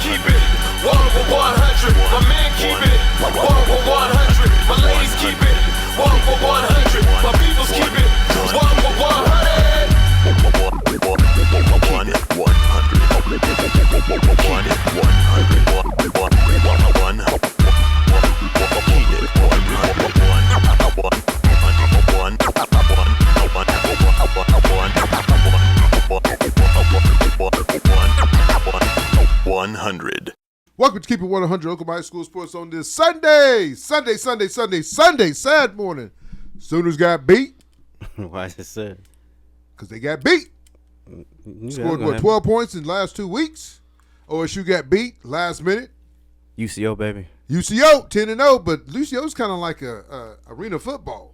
keep it 1 for 100. My man keep it 1 for 100. My ladies keep it 1 for 100. My peoples keep it 1 for 100. 100. Welcome to Keep It 100, Oklahoma High School Sports on this Sunday, sad morning. Sooners got beat. Why is it sad? Because they got beat. Scored, 12 points in the last 2 weeks. OSU got beat last minute. UCO, baby. UCO, 10-0, but UCO's kind of like a arena football.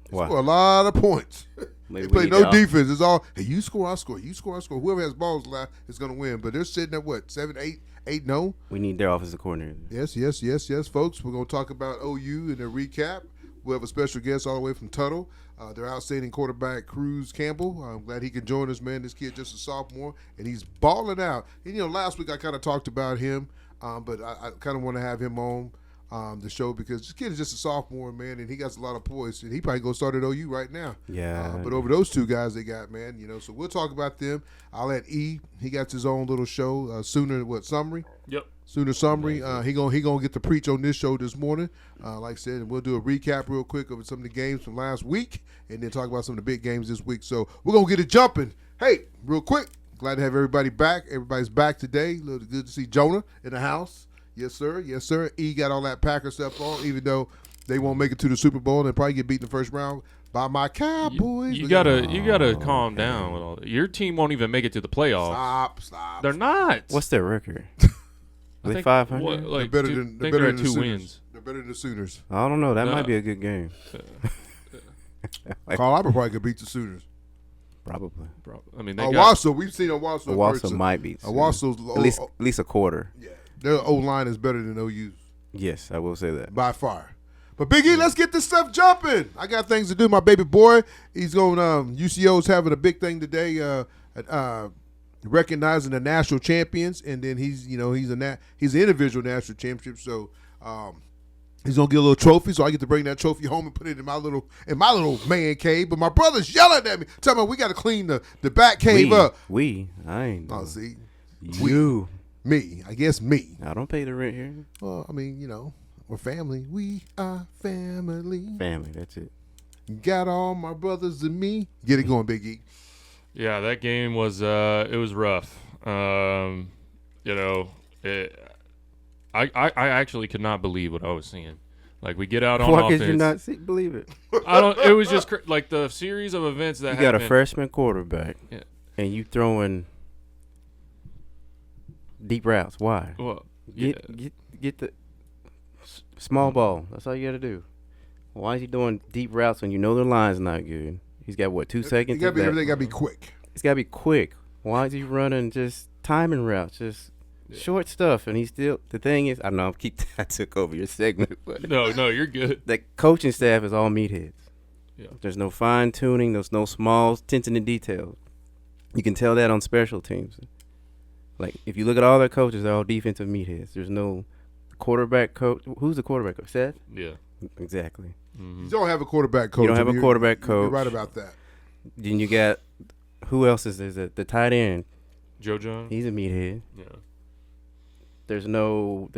They score a lot of points. They play no defense. It's all, hey, you score, I score. You score, I score. Whoever has balls last is going to win. But they're sitting at what, 7-8-0? We need their offensive coordinator. Yes, folks. We're going to talk about OU in a recap. We'll have a special guest all the way from Tuttle. Their outstanding quarterback, Cruz Campbell. I'm glad he can join us, man. This kid just a sophomore, and he's balling out. And, last week I kind of talked about him, but I kind of want to have him on the show because this kid is just a sophomore, man, and he got a lot of poise, and he probably going to start at OU right now. Yeah. But over those two guys they got, man, so we'll talk about them. I'll let E. He got his own little show, Sooner Summary? Yep. Sooner Summary. He gonna get to preach on this show this morning. Like I said, and we'll do a recap real quick of some of the games from last week, and then talk about some of the big games this week. So we're gonna get it jumping. Hey, real quick, glad to have everybody back. Everybody's back today. Good to see Jonah in the house. Yes, sir. Yes, sir. E got all that Packer stuff on, even though they won't make it to the Super Bowl and they'll probably get beat in the first round by my Cowboys. You gotta calm down with all that. Your team won't even make it to the playoffs. Stop. They're not. What's their record? Are they 500? They're better than the two Sooners. wins. They're better than the Sooners. I don't know. That might be a good game. Carl Albert probably could beat the Sooners. Probably. I mean, Owasso, we've seen Owasso. Owasso might beat. Owasso's at least a quarter. Yeah, their O-line is better than OU's. Yes, I will say that by far. But Big E, let's get this stuff jumping. I got things to do. My baby boy, he's going. UCO's having a big thing today. Recognizing the national champions, and then he's an individual national championship. So he's gonna get a little trophy. So I get to bring that trophy home and put it in my little man cave. But my brother's yelling at me, telling me we got to clean the back cave up. I ain't. Oh, see, me. I guess me. I don't pay the rent here. Well, I mean, we're family. We are family. Family. That's it. Got all my brothers and me. Get it going, Big E. Yeah, that game was it was rough. I actually could not believe what I was seeing. Like, we get out on offense. Why could you not believe it? It was just like the series of events that you got a freshman quarterback, and you throwing deep routes. Why? Well, get the small ball. That's all you got to do. Why is he doing deep routes when you know the line's not good? He's got 2 seconds? Everything got to be quick. It's got to be quick. Why is he running just timing routes, just short stuff? And he's still. The thing is, I know I took over your segment, but no, you're good. The coaching staff is all meatheads. Yeah. There's no fine tuning. There's no small attention to detail. You can tell that on special teams. Like, if you look at all their coaches, they're all defensive meatheads. There's no quarterback coach. Who's the quarterback coach? Seth? Yeah. Exactly. Mm-hmm. You don't have a quarterback coach. You don't have a quarterback coach. You're right about that. Then you got, who else is there? The tight end. Joe John. He's a meathead. Yeah. There's no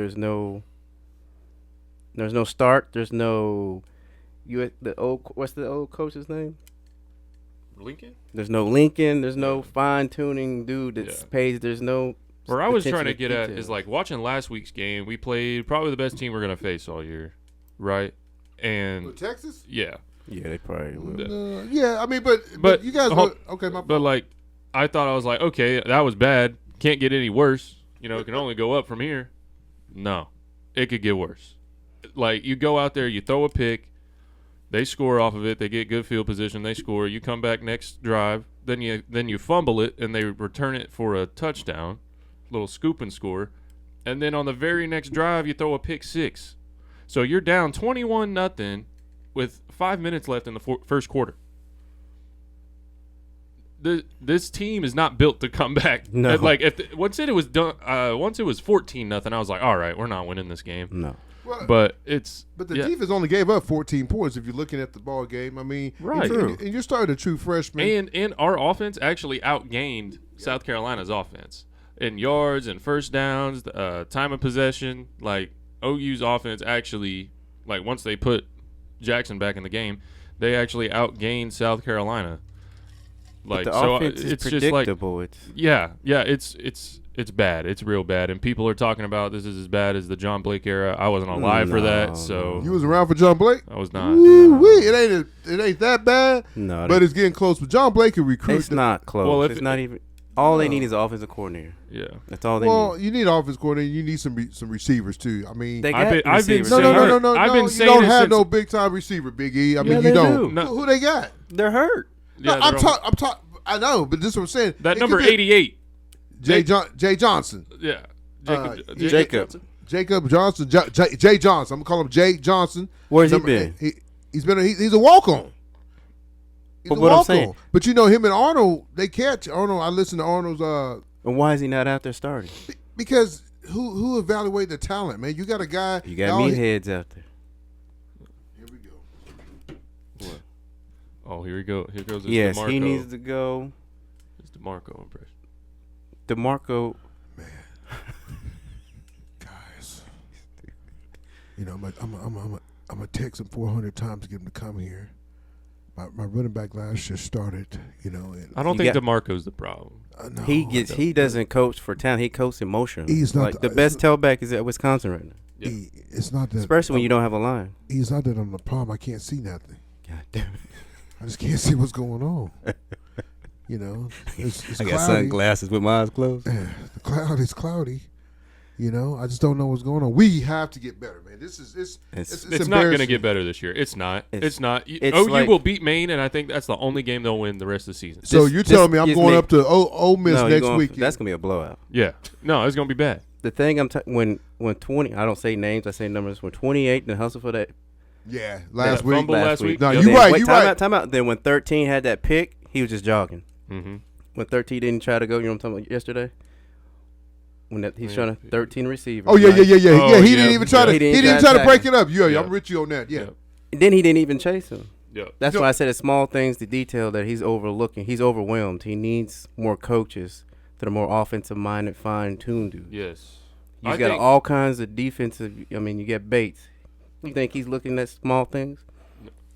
start. There's no, what's the old coach's name? Lincoln? There's no Lincoln. There's no fine tuning dude that's paid. There's no. Where I was trying to get at is, like, watching last week's game, we played probably the best team we're going to face all year, right? And with Texas? Yeah. Yeah, they probably will. Yeah, I mean, but you guys okay, my but, like, I thought, I was like, okay, that was bad. Can't get any worse. It can only go up from here. No. It could get worse. Like, you go out there, you throw a pick, they score off of it, they get good field position, they score, you come back next drive, then you fumble it, and they return it for a touchdown, little scoop and score, and then on the very next drive, you throw a pick six. So you're down 21-0 with 5 minutes left in the first quarter. this team is not built to come back. No. Like once it was done, once it was 14-0, I was like, all right, we're not winning this game. No. Well, But the defense only gave up 14 points if you're looking at the ball game. I mean, Right. and you're starting a true freshman. And our offense actually outgained South Carolina's offense in yards and first downs, time of possession. Like OU's offense actually, like once they put Jackson back in the game, they actually outgained South Carolina. Like The so, offense is it's just like predictable. it's bad. It's real bad, and people are talking about this is as bad as the John Blake era. I wasn't alive for that, so You was around for John Blake? I was not. Woo-wee. It ain't that bad. No, but it's getting close. But John Blake can recruit. It's not close. Well, if it's not even. All they need is an offensive coordinator. Yeah. That's all they Well, need. you need offense coordinator. You need some receivers too. I mean, They I've got been receivers. saying- no. I've been You saying don't it have since- no big time receiver, Big E. I mean, Yeah, you they don't. do. No. Who they got? They're hurt. Yeah, I'm they're all- talking. I know, but this is what I'm saying. that It number could be 88. Jay Johnson. Yeah. Jacob. Jacob Johnson. Jay Johnson. I'm gonna call him Jay Johnson. Where's he Number- been? He's a walk on. But what I'm saying- But you know him and Arnold, they catch Arnold. I listen to Arnold's And why is he not out there starting? because who evaluate the talent, man? You got a guy. You got meatheads out there. Here we go. Oh, here we go. Here goes this Yes, DeMarco. he needs to go. It's DeMarco impression. DeMarco. Guys, you know, I'm gonna text him 400 times to get him to come here. My running back last year started, you know. And I don't You think got- DeMarco's the problem. no, He doesn't coach for talent. He coaches emotion. He's not like the- the best tailback is at Wisconsin right now. it's not that. Especially when you don't have a line. He's not that I'm the problem. I can't see nothing. God damn it. I just can't see what's going on. You know, it's I got cloudy. sunglasses with my eyes closed. The cloud is cloudy. You know, I just don't know what's going on. We have to get better, man. This is it's It's not going to embarrassing. get better this year. It's not. It's not. it's OU like- will beat Maine, and I think that's the only game they'll win the rest of the season. So This- you're this telling me I'm gives going me- up to Ole Miss No, you're next going- weekend? That's gonna be a blowout. Yeah. No, it's going to be bad. The thing when 20, I don't say names, I say numbers. When 28 and hustle for that yeah, last That week. fumble last week. No, Yeah. you're Then right. wait, You're time right. out, time out. Then when 13 had that pick, he was just jogging. Mm-hmm. When 13 didn't try to go, you know what I'm talking about yesterday? When he's trying to 13 receiver. Oh yeah. Oh, He yeah. didn't even try to. He He didn't didn't try try to to break it tackle. up. Yeah, Yeah. I'm with you on that. Yeah. Then he didn't even chase him. Yeah. That's No. why I said it's small things, the detail that he's overlooking. He's overwhelmed. He needs more coaches that are more offensive-minded, fine-tuned dudes. Yes. You've I got think- all kinds of defensive. I mean, you got Bates. You think he's looking at small things?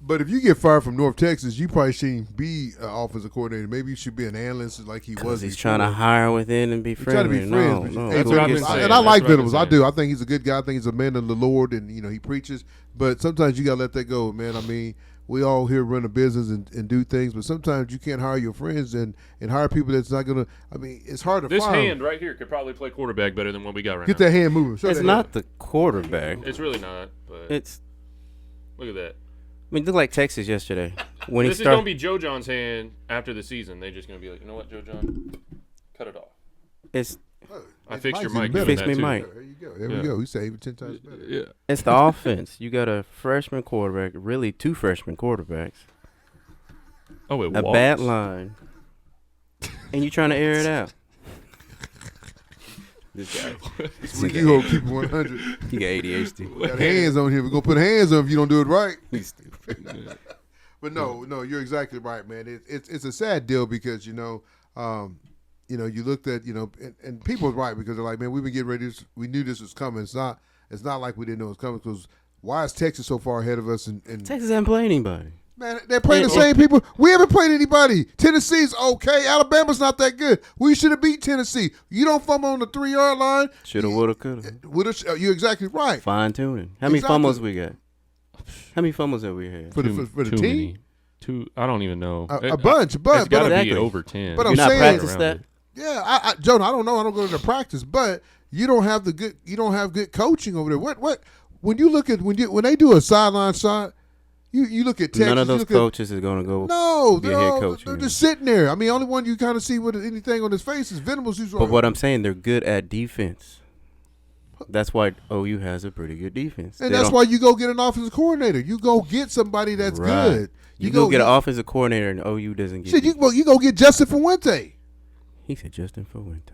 But if you get fired from North Texas, you probably shouldn't be an offensive coordinator. Maybe you should be an analyst like he was. Because he's before. trying to hire within and be He's trying to friendly. be friends. No, but no. hey, That's but what I've I- been saying. And I That's like what I've been Venables. I saying. do. I think he's a good guy. I think he's a man of the Lord, and you know he preaches. But sometimes you gotta let that go, man. I mean, we all here run a business and do things, but sometimes you can't hire your friends and hire people that's not gonna. I mean, it's hard to This fire 'em. hand right here could probably play quarterback better than what we got right Get now. that hand moving. Show It's that not hand. the quarterback. It's really not, but It's. look at that. I mean, look like Texas yesterday when This he is going to started. be Joe John's hand after the season. They're just going to be like, you know what, Joe John? Cut it off. It's I fixed your Mike's mic. even giving Fix that me too. mic. There you go. There Yeah. we go. He saved 10 times better. Yeah. it's the offense. You got a freshman quarterback, really two freshman quarterbacks, Oh, it a walks. bad line, and you trying to air it out. This guy, You gonna keep it 100. he got ADHD. We got hands on here. We're gonna put hands on if you don't do it right. He's stupid. But no, you're exactly right, man. It's a sad deal because you know, you looked at and people are right because they're like, man, we've been getting ready. We knew this was coming. It's not like we didn't know it was coming because why is Texas so far ahead of us? And Texas hasn't played anybody. man, they're playing the same people. We haven't played anybody. Tennessee's okay. Alabama's not that good. We should have beat Tennessee. You don't fumble on the 3-yard line. Shoulda, woulda, coulda. You're exactly right. Fine tuning. How many Exactly. fumbles we got? How many fumbles have we had? For the Too team, many. I don't even know. a bunch. It's But got to Exactly. be over 10. But You I'm not saying- practice Around that? it. yeah, Jonah, I don't know. I don't go to the practice, but you don't have good coaching over there. What when you look at when they do a sideline shot, you look at Texas. None of you those look coaches is going to go. No, be a head coach. they're just sitting there. I mean, only one you kind of see with anything on his face is Venables. Who's But what I'm saying, they're good at defense. That's why OU has a pretty good defense. And that's why you go get an offensive coordinator. You go get somebody that's good. You go get an offensive coordinator, and OU doesn't get. Shit, you go get Justin Fuente. He said Justin Fuente.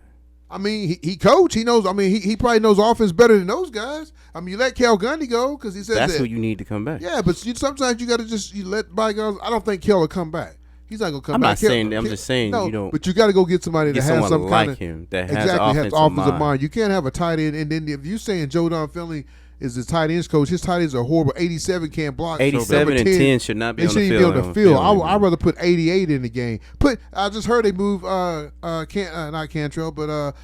I mean, he coach. He knows. I mean, he probably knows offense better than those guys. I mean, you let Cal Gundy go because he says that's who you need to come back. Yeah, but sometimes you got to just let bygones. I don't think Kel will come back. He's not gonna come back. I'm not saying that. I'm just saying no, you don't. But you got to go get somebody that has some like kind of him that has exactly offensive mind. You can't have a tight end, and then if you saying Joe Don Finley is the tight ends coach, his tight ends are horrible. 87 can't block. 87 and 10 should not be on the field. They shouldn't be on the field. I'd rather put 88 in the game. I just heard they move not Cantrell, but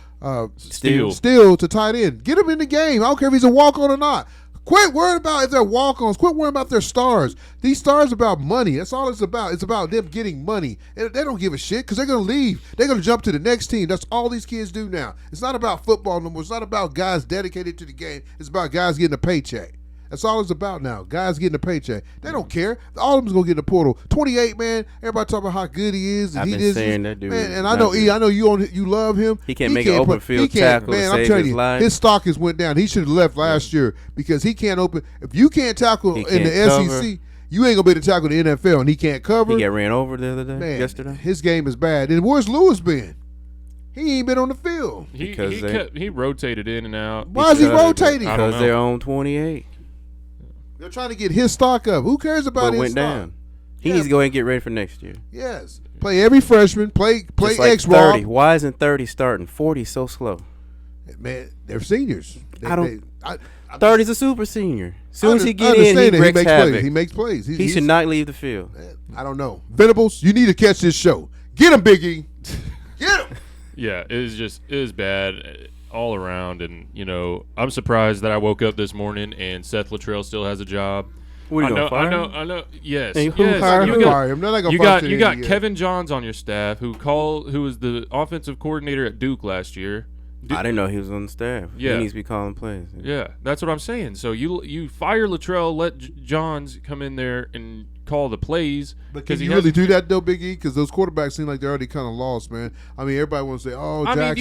Steele to tight end. Get him in the game. I don't care if he's a walk on or not. Quit worrying about if they're walk-ons. Quit worrying about their stars. These stars are about money. That's all it's about. It's about them getting money. And they don't give a shit because they're going to leave. They're going to jump to the next team. That's all these kids do now. It's not about football no more. It's not about guys dedicated to the game. It's about guys getting a paycheck. That's all it's about now. Guys getting a paycheck. They don't care. All of them's gonna get in the portal. 28, man. Everybody talking about how good he is. And I've been saying that dude. Man, and I know you love him. He can't make an open field tackle. Man, I'm telling you, his stock has went down. He should have left last year because he can't open. If you can't tackle in the SEC, you ain't gonna be able to tackle the NFL, and he can't cover. He got ran over the other day. Man, yesterday. His game is bad. And where's Lewis been? He ain't been on the field. He rotated in and out. Why is he rotating? Because they're on 28. They're trying to get his stock up. Who cares about his stock? Down. He needs to go ahead and get ready for next year. Yes. Play every freshman. Play just like X-Rob. 30. Why isn't 30 starting? 40 so slow. Man, they're seniors. 30's a super senior. As soon as he get in, he wrecks havoc. He makes plays. He should not leave the field. I don't know. Venables, you need to catch this show. Get him, Big E. Get him. Yeah, it was bad all around, and I'm surprised that I woke up this morning and Seth Luttrell still has a job. What are you gonna fire him? I know. Yes. Hey, who yes. fired him? Fire him. You got Kevin Johns on your staff who was the offensive coordinator at Duke last year. I didn't know he was on the staff. Yeah. He needs to be calling plays. Yeah, that's what I'm saying. So you fire Luttrell, let Johns come in there and call the plays. But can you really do that though, Big E? Because those quarterbacks seem like they're already kind of lost, man. I mean, everybody wants to say, "Oh, Jackson." I mean,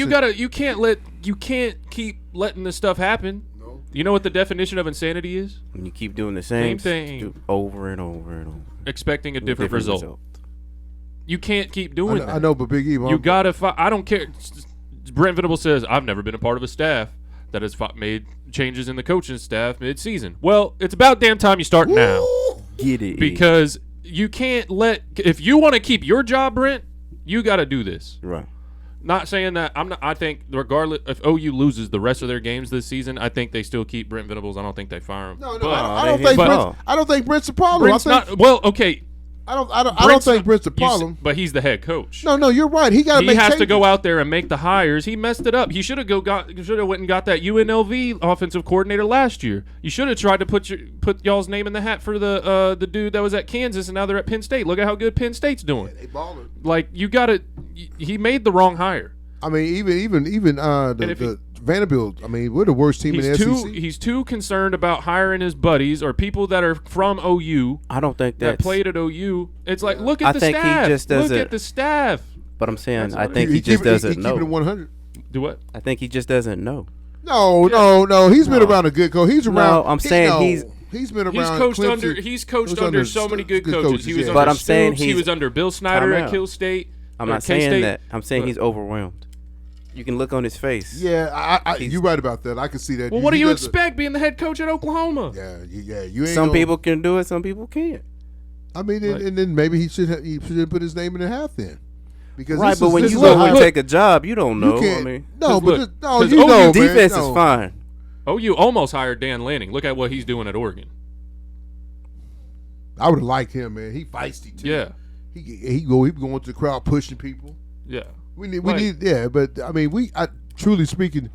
you can't keep letting this stuff happen. No. You know what the definition of insanity is? When you keep doing the same thing over and over and over, expecting a different result. You can't keep doing that. I know, but Big E, you gotta. I don't care. Brent Venables says, I've never been a part of a staff that has made changes in the coaching staff mid-season. Well, it's about damn time you start now. Get it. Because you can't if you want to keep your job, Brent, you got to do this. Right. Not saying that I think regardless if OU loses the rest of their games this season, I think they still keep Brent Venables. I don't think they fire him. No, I don't think Brent's the problem. Okay. I don't think Brent's the problem. But he's the head coach. No, you're right. He has to go out there and make the hires. He messed it up. He should have went and got that UNLV offensive coordinator last year. You should have tried to put y'all's name in the hat for the dude that was at Kansas and now they're at Penn State. Look at how good Penn State's doing. Yeah, they balling. Like you got to. He made the wrong hire. I mean, even the Vanderbilt. I mean, we're the worst team in the SEC. He's too concerned about hiring his buddies or people that are from OU. I don't think that played at OU. It's like look at the staff. He just doesn't. Look at the staff. But I'm saying I think he just doesn't know. Keep it 100. Do what? I think he just doesn't know. No. He's been around a good coach. He's around. No, I'm saying he's been around. He's coached under so many good coaches. He was but under I'm saying he was under Bill Snyder at Kill State. I'm not saying that. I'm saying he's overwhelmed. You can look on his face. Yeah, you're right about that. I can see that. Well, what do you expect being the head coach at Oklahoma? Yeah. You ain't some people can do it, some people can't. I mean, and then maybe he should put his name in the hat then. Because but when you go and take a job, you don't know. OU defense is fine. OU almost hired Dan Lanning. Look at what he's doing at Oregon. I would have liked him, man. He feisty too. Yeah. He going to the crowd pushing people. Yeah. We need, but I mean, truly speaking,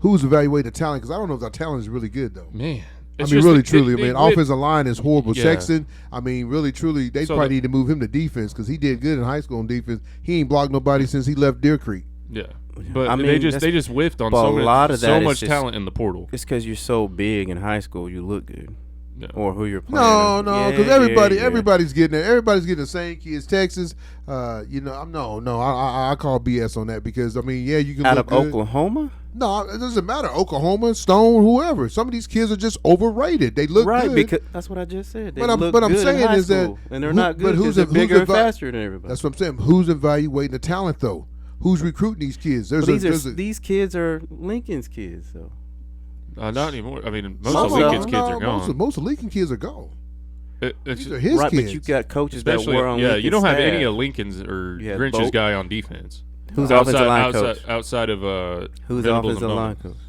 who's evaluating the talent? Because I don't know if our talent is really good though. Man, offensive line is horrible. Yeah. Sexton, I mean, really, truly, they probably need to move him to defense because he did good in high school on defense. He ain't blocked nobody since he left Deer Creek. Yeah, but they just whiffed on so much talent in the portal. It's because you're so big in high school, you look good. No. Or who you're playing. No, because everybody's getting there. Everybody's getting the same kids. Texas, I call BS on that because I mean, you can out look of good. Oklahoma. No, it doesn't matter. Oklahoma, Stone, whoever. Some of these kids are just overrated. They look right, good. because that's what I just said. They But I'm look saying good in high is that school, and they're not good but because they're bigger and faster than everybody. That's what I'm saying. Who's evaluating the talent though? Who's recruiting these kids? These kids are Lincoln's kids, though. Not anymore. I mean, most Some of Lincoln's kids are most gone. most of Lincoln kids are gone. It's These are his Right, kids. but you got coaches that especially were on yeah. Lincoln's You don't have any staff. of Lincoln's or You had Grinch's Bolt. guy on defense. Who's the offensive line coach? Outside of Who's the Venables offensive and line Bowman. coach?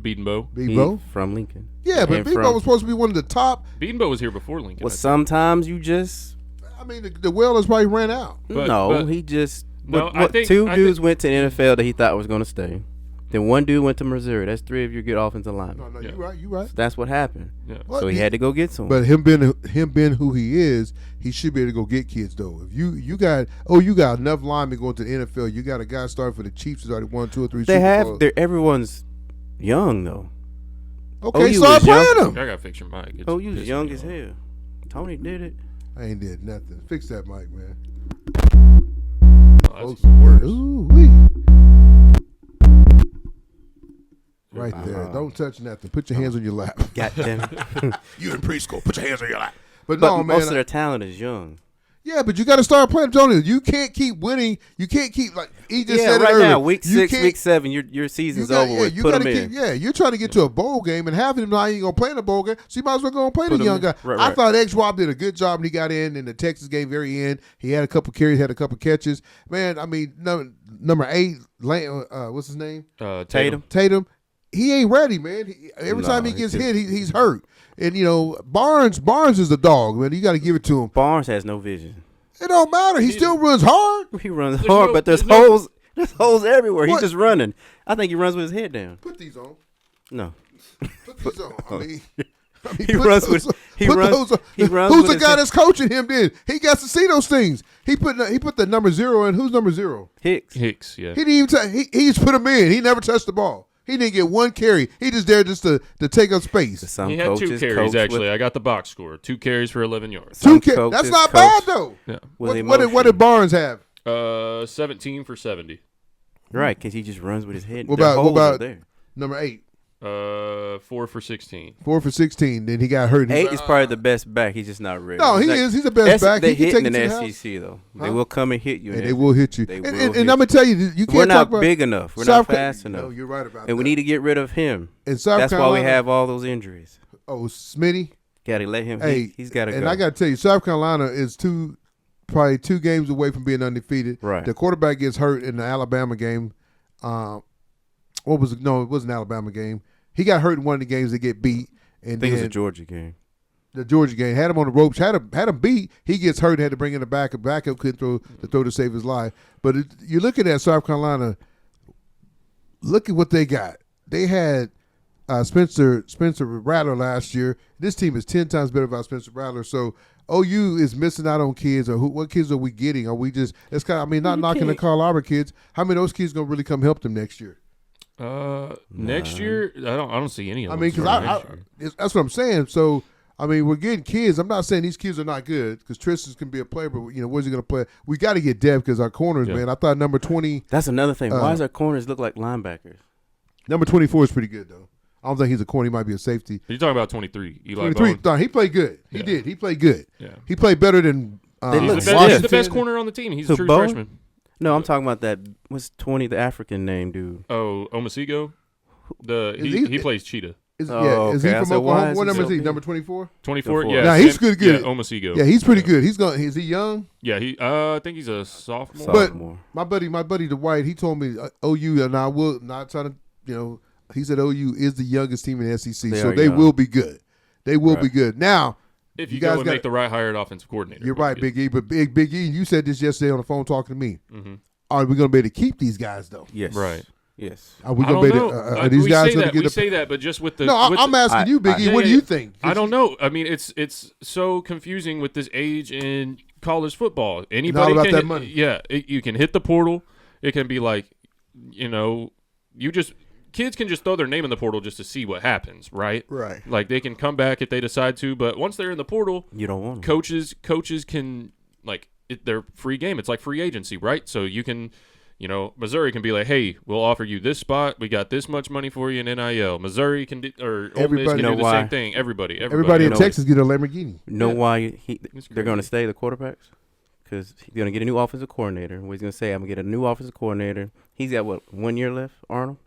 Beatonbow. Bebo? From Lincoln. Yeah, but And Bebo from- was supposed to be one of the top. Beatonbow was here before Lincoln. Well, I think. sometimes you just I mean, the well has probably ran out. But- he just No, what, I think- two I dudes think- went to the NFL that he thought was going to stay. Then one dude went to Missouri. That's three of your good offensive linemen. No, Yeah. you right. So that's what happened. Yeah. What? So he had to go get someone. But him being who he is, he should be able to go get kids though. If you got enough linemen going to the NFL, you got a guy starting for the Chiefs who's already won 2 or 3 they Super have. Bowls. Everyone's young though. Okay, OU start is young. playing I them. gotta fix your mic. It's OU's pissing young me as off. hell. Tony did it. I ain't did nothing. Fix that mic, man. Oh, that's worse. Ooh, wee. Right there. Don't touch nothing. Put your hands on your lap. God damn it. You in preschool. Put your hands on your lap. But But no, most man. of their talent is young. Yeah, but you got to start playing, Jonah. You can't keep winning. You can't keep like he just Yeah, said it right earlier. now, week You 6, can't- week 7, your season's over with. You Put gotta them in. keep, you're trying to get to a bowl game, and half of them now ain't gonna play in a bowl game. So you might as well go and play Put the 'em young in. guy. Right, I right. thought X Rob did a good job, and he got in the Texas game very end. He had a couple carries, had a couple catches. Man, I mean, number 8, what's his name? Tatum. Tatum. He ain't ready, man. Every No, time he he gets just- hit, he's hurt. And Barnes is the dog, man. You got to give it to him. Barnes has no vision. It don't matter. He still runs hard. He runs There's hard, no- but there's there's no- holes. There's holes everywhere. What? He's just running. I think he runs with his head down. Put these on. No. Put these on. I mean, He put runs those with- on. he Put runs- those on. he runs Who's with the his guy head- that's coaching him? Then he got to see those things. He put the number 0 in. Who's number 0? Hicks. Hicks. Yeah. He didn't even. He just put him in. He never touched the ball. He didn't get one carry. He just there just to take up space. Some He had 2 coaches carries coach actually. with- I got the box score. 2 carries for 11 yards. some That's coaches not coach bad though. Yeah. with What emotion. did Barnes have? 17 for 70. Right, because he just runs with his head. What Their about- what holes are about- there? Number 8. 4 for 16. 4 for 16. Then he got hurt. 8 is probably the best back. He's just not ready. No, he He's is. He's the best back. They He can hit take in it the to the house. SEC though. Huh? They will come and hit you. And they will hit you. They And will I'm hit gonna tell you, you can't We're talk not about big enough. We're South not fast enough. No, you're right about that. And we need to get rid of him. In South That's Carolina, why we have all those injuries. Oh, Smitty. Got to let him. Hey, He's got to go. And I got to tell you, South Carolina is probably 2 games away from being undefeated. Right. The quarterback gets hurt in the Alabama game. What was it? No, it wasn't an Alabama game. He got hurt in one of the games that get beat. And I think it was then a Georgia game. the Georgia game had him on the ropes, had him beat. He gets hurt, had to bring in the backup. Backup couldn't throw to save his life. But you're looking at South Carolina. Look at what they got. They had Spencer Rattler last year. This team is 10 times better without Spencer Rattler. So OU is missing out on kids. Or what kids are we getting? Are we just? It's kind of. I mean, not knocking the Carl Albert kids. How many of those kids gonna really come help them next year? Next year, I don't see any of I them. mean, because starting next year. that's what I'm saying. So I mean, we're getting kids. I'm not saying these kids are not good because Tristan can be a player, but where's he going to play? We got to get depth because our corners, Yeah. man. I thought number 20, That's another thing. Why does our corners look like linebackers? number 24 is pretty good though. I don't think he's a corner. He might be a safety. You're talking about 23. Eli 23, Bowen. no, he played good. He Yeah. did. He played good. Yeah. He played better than They look He's stiff. the best corner on the team. He's a Who, true Bowen? freshman. No, I'm talking about that. What's 20? The African name, dude. Oh, Omasigo? Is He he- plays Cheetah. Is, Oh, is he okay. I from said, why Oklahoma? is What he number so is he? big? Number 24? 24. 24. Yeah. Nah, he's same- good. Yeah, Omasigo. Yeah, he's pretty good. Is he young? Yeah, I think he's a sophomore. But Sophomore. my buddy Dwight, he told me OU, and I will not trying to, he said OU is the youngest team in the SEC, They so are they young. will be good. They will be Right. good. Now, if you guys go and got- make the right hire at offensive coordinator. you're right, Big E, but Big E, you said this yesterday on the phone talking to me. Mhm. Are we going to be able to keep these guys though? Yes. Right. Yes. Are we I going don't to be know. able to, are these guys going to get we say that, but just with the No, with I'm the- asking you, Big E. Yeah, What do yeah. you think? I don't know. I mean, it's so confusing with this age in college football. Anybody about can that hit, money. Yeah, you can hit the portal. It can be like, kids can just throw their name in the portal just to see what happens, right? Right. Like they can come back if they decide to, but once they're in the portal, You don't want 'em. coaches can they're free game. It's like free agency, right? So you can You know, Missouri can be like, hey, we'll offer you this spot. We got this much money for you in NIL. Missouri can do, or Ole Miss can do the same thing. Everybody in Texas get a Lamborghini. You know why they're going to stay the quarterbacks? Because he's going to get a new offensive coordinator. What he's going to say, I'm going to get a new offensive coordinator. He's got, 1 year left, Arnold?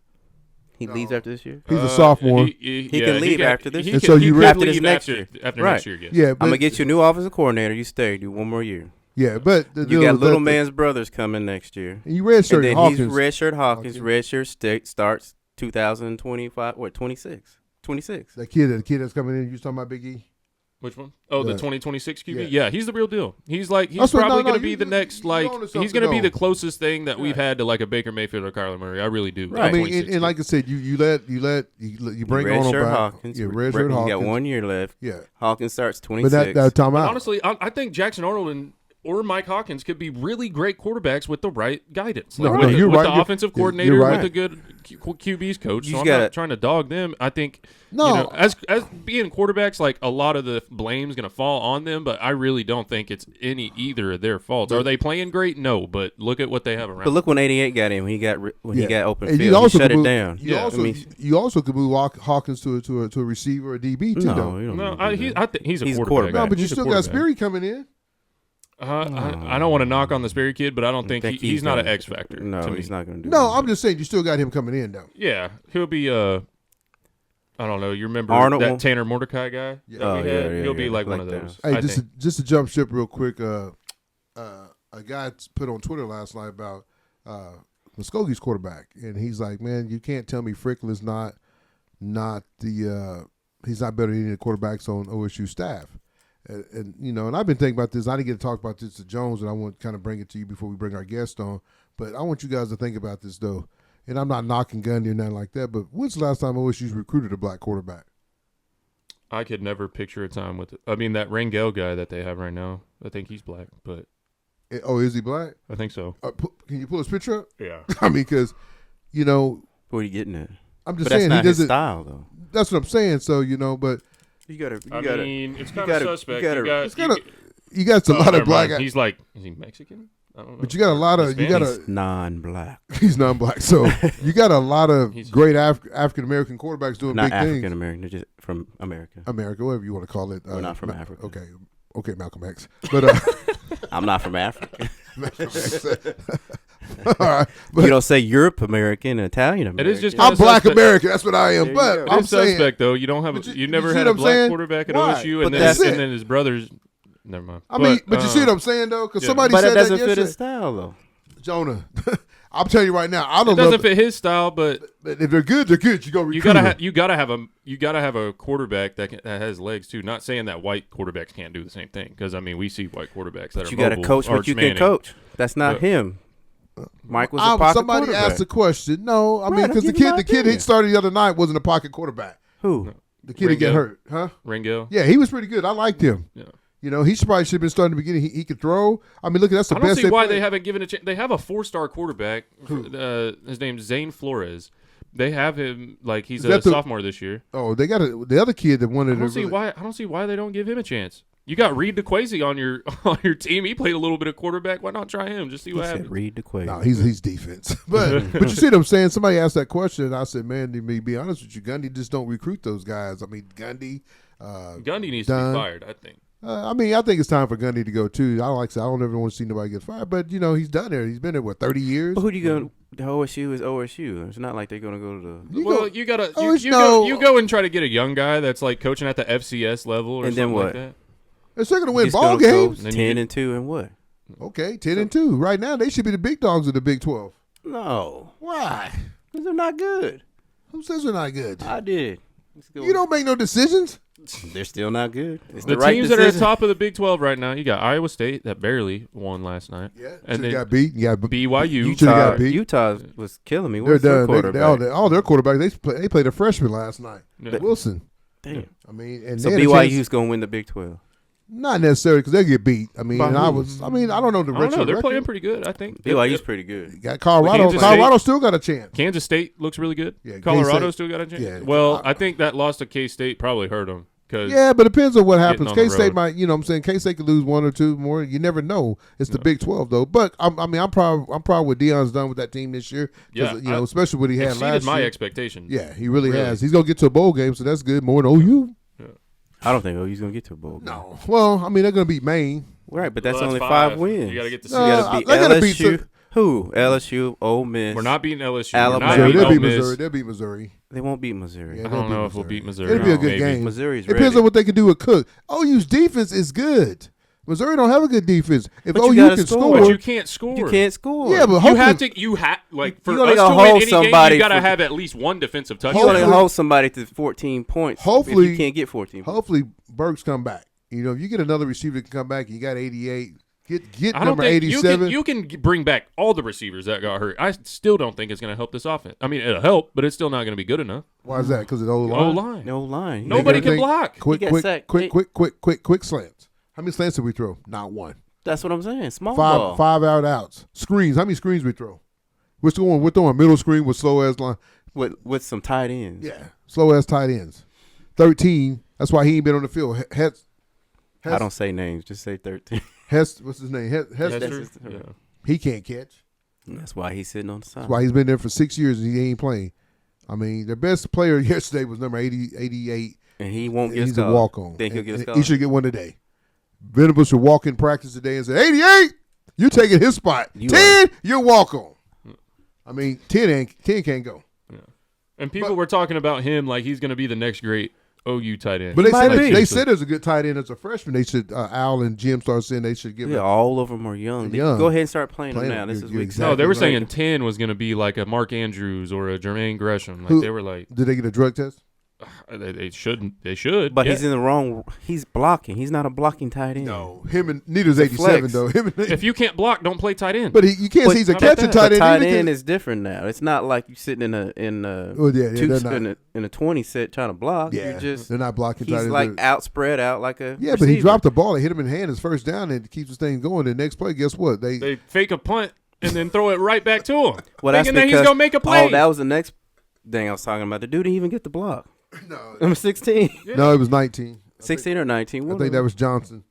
He leaves after this year? He's a sophomore. He can leave after this year. So you after this next year. After next year, yes. Yeah, I'm going to get you a new offensive coordinator. You stay. Do 1 more year. Yeah, but you got little man's brothers coming next year. And you redshirt Hawkins. He's redshirt Hawkins. Redshirt starts 2025. 26. That kid that's coming in. You talking about Big E? Which one? Oh, the 2026 QB. Yeah, he's the real deal. He's probably going to be the next he's going to be the closest thing that we've had to like a Baker Mayfield or Kyler Murray. I really do. Right. I mean, and like I said, you bring on back. Hawkins. Yeah, redshirt Hawkins. You got 1 year left. Yeah. Hawkins starts 26. But that time out. Honestly, I think Jackson Arnold or Mike Hawkins could be really great quarterbacks with the right guidance. Like with the offensive coordinator, with a good QB's coach. So I'm not trying to dog them. I think as being quarterbacks, like a lot of the blame's going to fall on them, but I really don't think it's either of their faults. Are they playing great? No, but look at what they have around. But look when 88 got in, when he got open and field, he shut it down. You also could move Hawkins to a receiver or a DB too. I think he's a quarterback. No, but you still got Sperry coming in. I don't want to knock on the Sperry kid, but I don't think he's not an X factor. No, he's not going to do No, I'm just saying you still got him coming in, though. Yeah, he'll be, I don't know, you remember Arnold that Tanner Mordecai guy? He'll be like one of those. Hey, just to jump ship real quick, a guy put on Twitter last night about Muskoge's quarterback, and he's like, man, you can't tell me Fricklin's he's not better than any of the quarterbacks on OSU staff. And I've been thinking about this. I didn't get to talk about this to Jones, and I want to kind of bring it to you before we bring our guest on. But I want you guys to think about this, though. And I'm not knocking Gundy or nothing like that, but when's the last time OSU's recruited a black quarterback? I could never picture a time with it. I mean, that Rangel guy that they have right now, I think he's black, but... Oh, is he black? I think so. Can you pull his picture up? Yeah. I mean, because, What are you getting at? I'm just saying that's not he doesn't... his style, though. That's what I'm saying, so, but... it's kind of suspect. You got a lot of black. Is he Mexican? I don't know. But you got a lot of He's non-black. He's non-black, so you got a lot of great African American quarterbacks doing big things. Not African American, they're just from America. America, whatever you want to call it. Not from Africa. Okay, Malcolm X. But I'm not from Africa. Malcolm X. All right, you don't say Europe American, Italian American. It is just I'm black American. That's what I am. But I'm suspect though. You don't have. You never had a black quarterback at OSU, and then his brothers. Never mind. I mean, but you see what I'm saying though? Because somebody said that doesn't that fit his style though. Jonah, I'm telling you right now, I don't. It doesn't fit his style, but if they're good, they're good. You gotta have a quarterback that has legs too. Not saying that white quarterbacks can't do the same thing, because I mean we see white quarterbacks that are. You got to coach what you can coach. That's not him. Mike was a pocket somebody quarterback. asked a question. No, I mean because the kid he started the other night wasn't a pocket quarterback. Who? The kid that got hurt, huh? Rangel. Yeah, he was pretty good. I liked him. Yeah. He probably should have been starting in the beginning. He could throw. I mean, look, that's the best. I don't see why they haven't given a chance. They have a 4-star quarterback. His name's Zane Flores. They have him like he's a sophomore this year. Oh, they got the other kid that wanted. I don't see why they don't give him a chance. You got Reed DeQuazy on your team. He played a little bit of quarterback. Why not try him? Just see what happens. Reed DeQuazy. No, he's defense. But you see what I'm saying? Somebody asked that question, and I said, man, to be honest with you, Gundy just don't recruit those guys. I mean, Gundy needs to be fired, I think. I think it's time for Gundy to go too. I don't ever want to see nobody get fired, but he's done there. He's been there 30 years. But who do you go? The OSU is OSU. It's not like they're gonna go to the. You go and try to get a young guy that's like coaching at the FCS level or and something then what? like that. They're still gonna win ball games. 10-2 and what? Okay, 10-2. Right now they should be the big dogs of the Big 12. No, why? Because they're not good. Who says they're not good? I did. You don't make no decisions. They're still not good. It's the right teams decision. that are at the top of the Big 12 right now, you got Iowa State that barely won last night. Yeah, and then got beat. You got BYU. got beat. Utah was killing me. They're done. All their quarterbacks. They played a freshman last night. Yeah. Wilson. Damn. I mean, and so BYU's going to win the Big 12. Not necessarily because they get beat. I mean, I don't know the record. They're playing pretty good, I think. BYU's pretty good. You got Colorado. Colorado still got a chance. Kansas State looks really good. Yeah, Colorado still got a chance. Yeah, well, I think that loss to K-State probably hurt them. Yeah, but it depends on what happens. on the K-State road. might, you know what I'm saying? K-State could lose 1 or 2 more. You never know. It's the Big 12, though. But, I'm proud what Deion's done with that team this year. Yeah, you know, especially what he had exceeded last my year. expectations. Yeah, he really has. He's going to get to a bowl game, so that's good. More than OU. I don't think OU's gonna get to a bowl game. No. Well, I mean, they're going to beat Maine. Right, but that's Well, only 5. 5 wins. You got to get the No, You season. gotta beat they're gonna beat LSU. some- Who? LSU, Ole Miss. We're not beating LSU. Alabama. We're not beating They'll Ole beat Miss. Missouri. They'll beat Missouri. They won't beat Missouri. Yeah, I don't know if we'll beat Missouri. It'll be a good Maybe. game. Missouri's It depends ready. on what they can do with Cook. OU's defense is good. Missouri don't have a good defense. If But you OU gotta can score. score, But you can't score. You can't score. yeah, but You hopefully, have to. You have like for You only us gonna to win hold any game, somebody you got to for- have at least one defensive You touchdown. only Hopefully- hold somebody to 14 points. Hopefully- if you can't get 14 points. hopefully Burks come back. You know, if you get another receiver that can come back, you got 88. Get I don't number think 87. you can bring back all the receivers that got hurt. I still don't think it's going to help this offense. I mean, it'll help, but it's still not going to be good enough. Why is that? Because of the old O line. line. No line. Nobody can Everything- block. Quick, He got quick, sacked. quick slants. How many slants did we throw? Not one. That's what I'm saying. Small ball. Five outs. Screens. How many screens we throw? We're throwing middle screen with slow ass line. With some tight ends. Yeah, slow ass tight ends. 13. That's why he ain't been on the field. I don't say names. Just say 13. What's his name? Hester? That's- Yeah. He can't catch. That's why he's sitting on the side. That's why he's been there for 6 years and he ain't playing. I mean, their best player yesterday was number 88. And he won't And get a he's a scar. walk on. Think he'll get a scar? He should get one today. Venables should walk in practice today and say, 88, you're taking his spot. You 10, you're walk on. I mean, 10 can't go. And people were talking about him like he's going to be the next great OU tight end. But they might said be. they said there's a good tight end as a freshman. They should Al and Jim started saying they should give Yeah, him. all of them are young. Young. Go ahead and start playing them Playing now. them. This is You're week exactly no, they were right. saying 10 was going to be like a Mark Andrews or a Jermaine Gresham. Like Who- they were like, Did they get a drug test? they shouldn't. They should. But yeah. he's in the wrong. He's blocking. He's not a blocking tight end. Him and neither's 87 flex. though. Him and, If you can't block, don't play tight end. but you can't But say he's a how about catching that? tight The end. tight either, end 'cause- is different now. It's not like you sitting in a they're not. in a 20 set trying to block. Yeah, You're just they're not blocking tight he's ends. like They're- out spread out like a Yeah, but he receiver. dropped the ball. They hit him in the hand his first down and it keeps this thing going. The next play, guess what? they fake a punt and then throw it right back to him, Well, that's thinking that he's because- going to make a play. Oh, that was the next thing I was talking about. The dude didn't even get the block. No, Number 16. no, it was 19. 16 or 19. I think that was Johnson.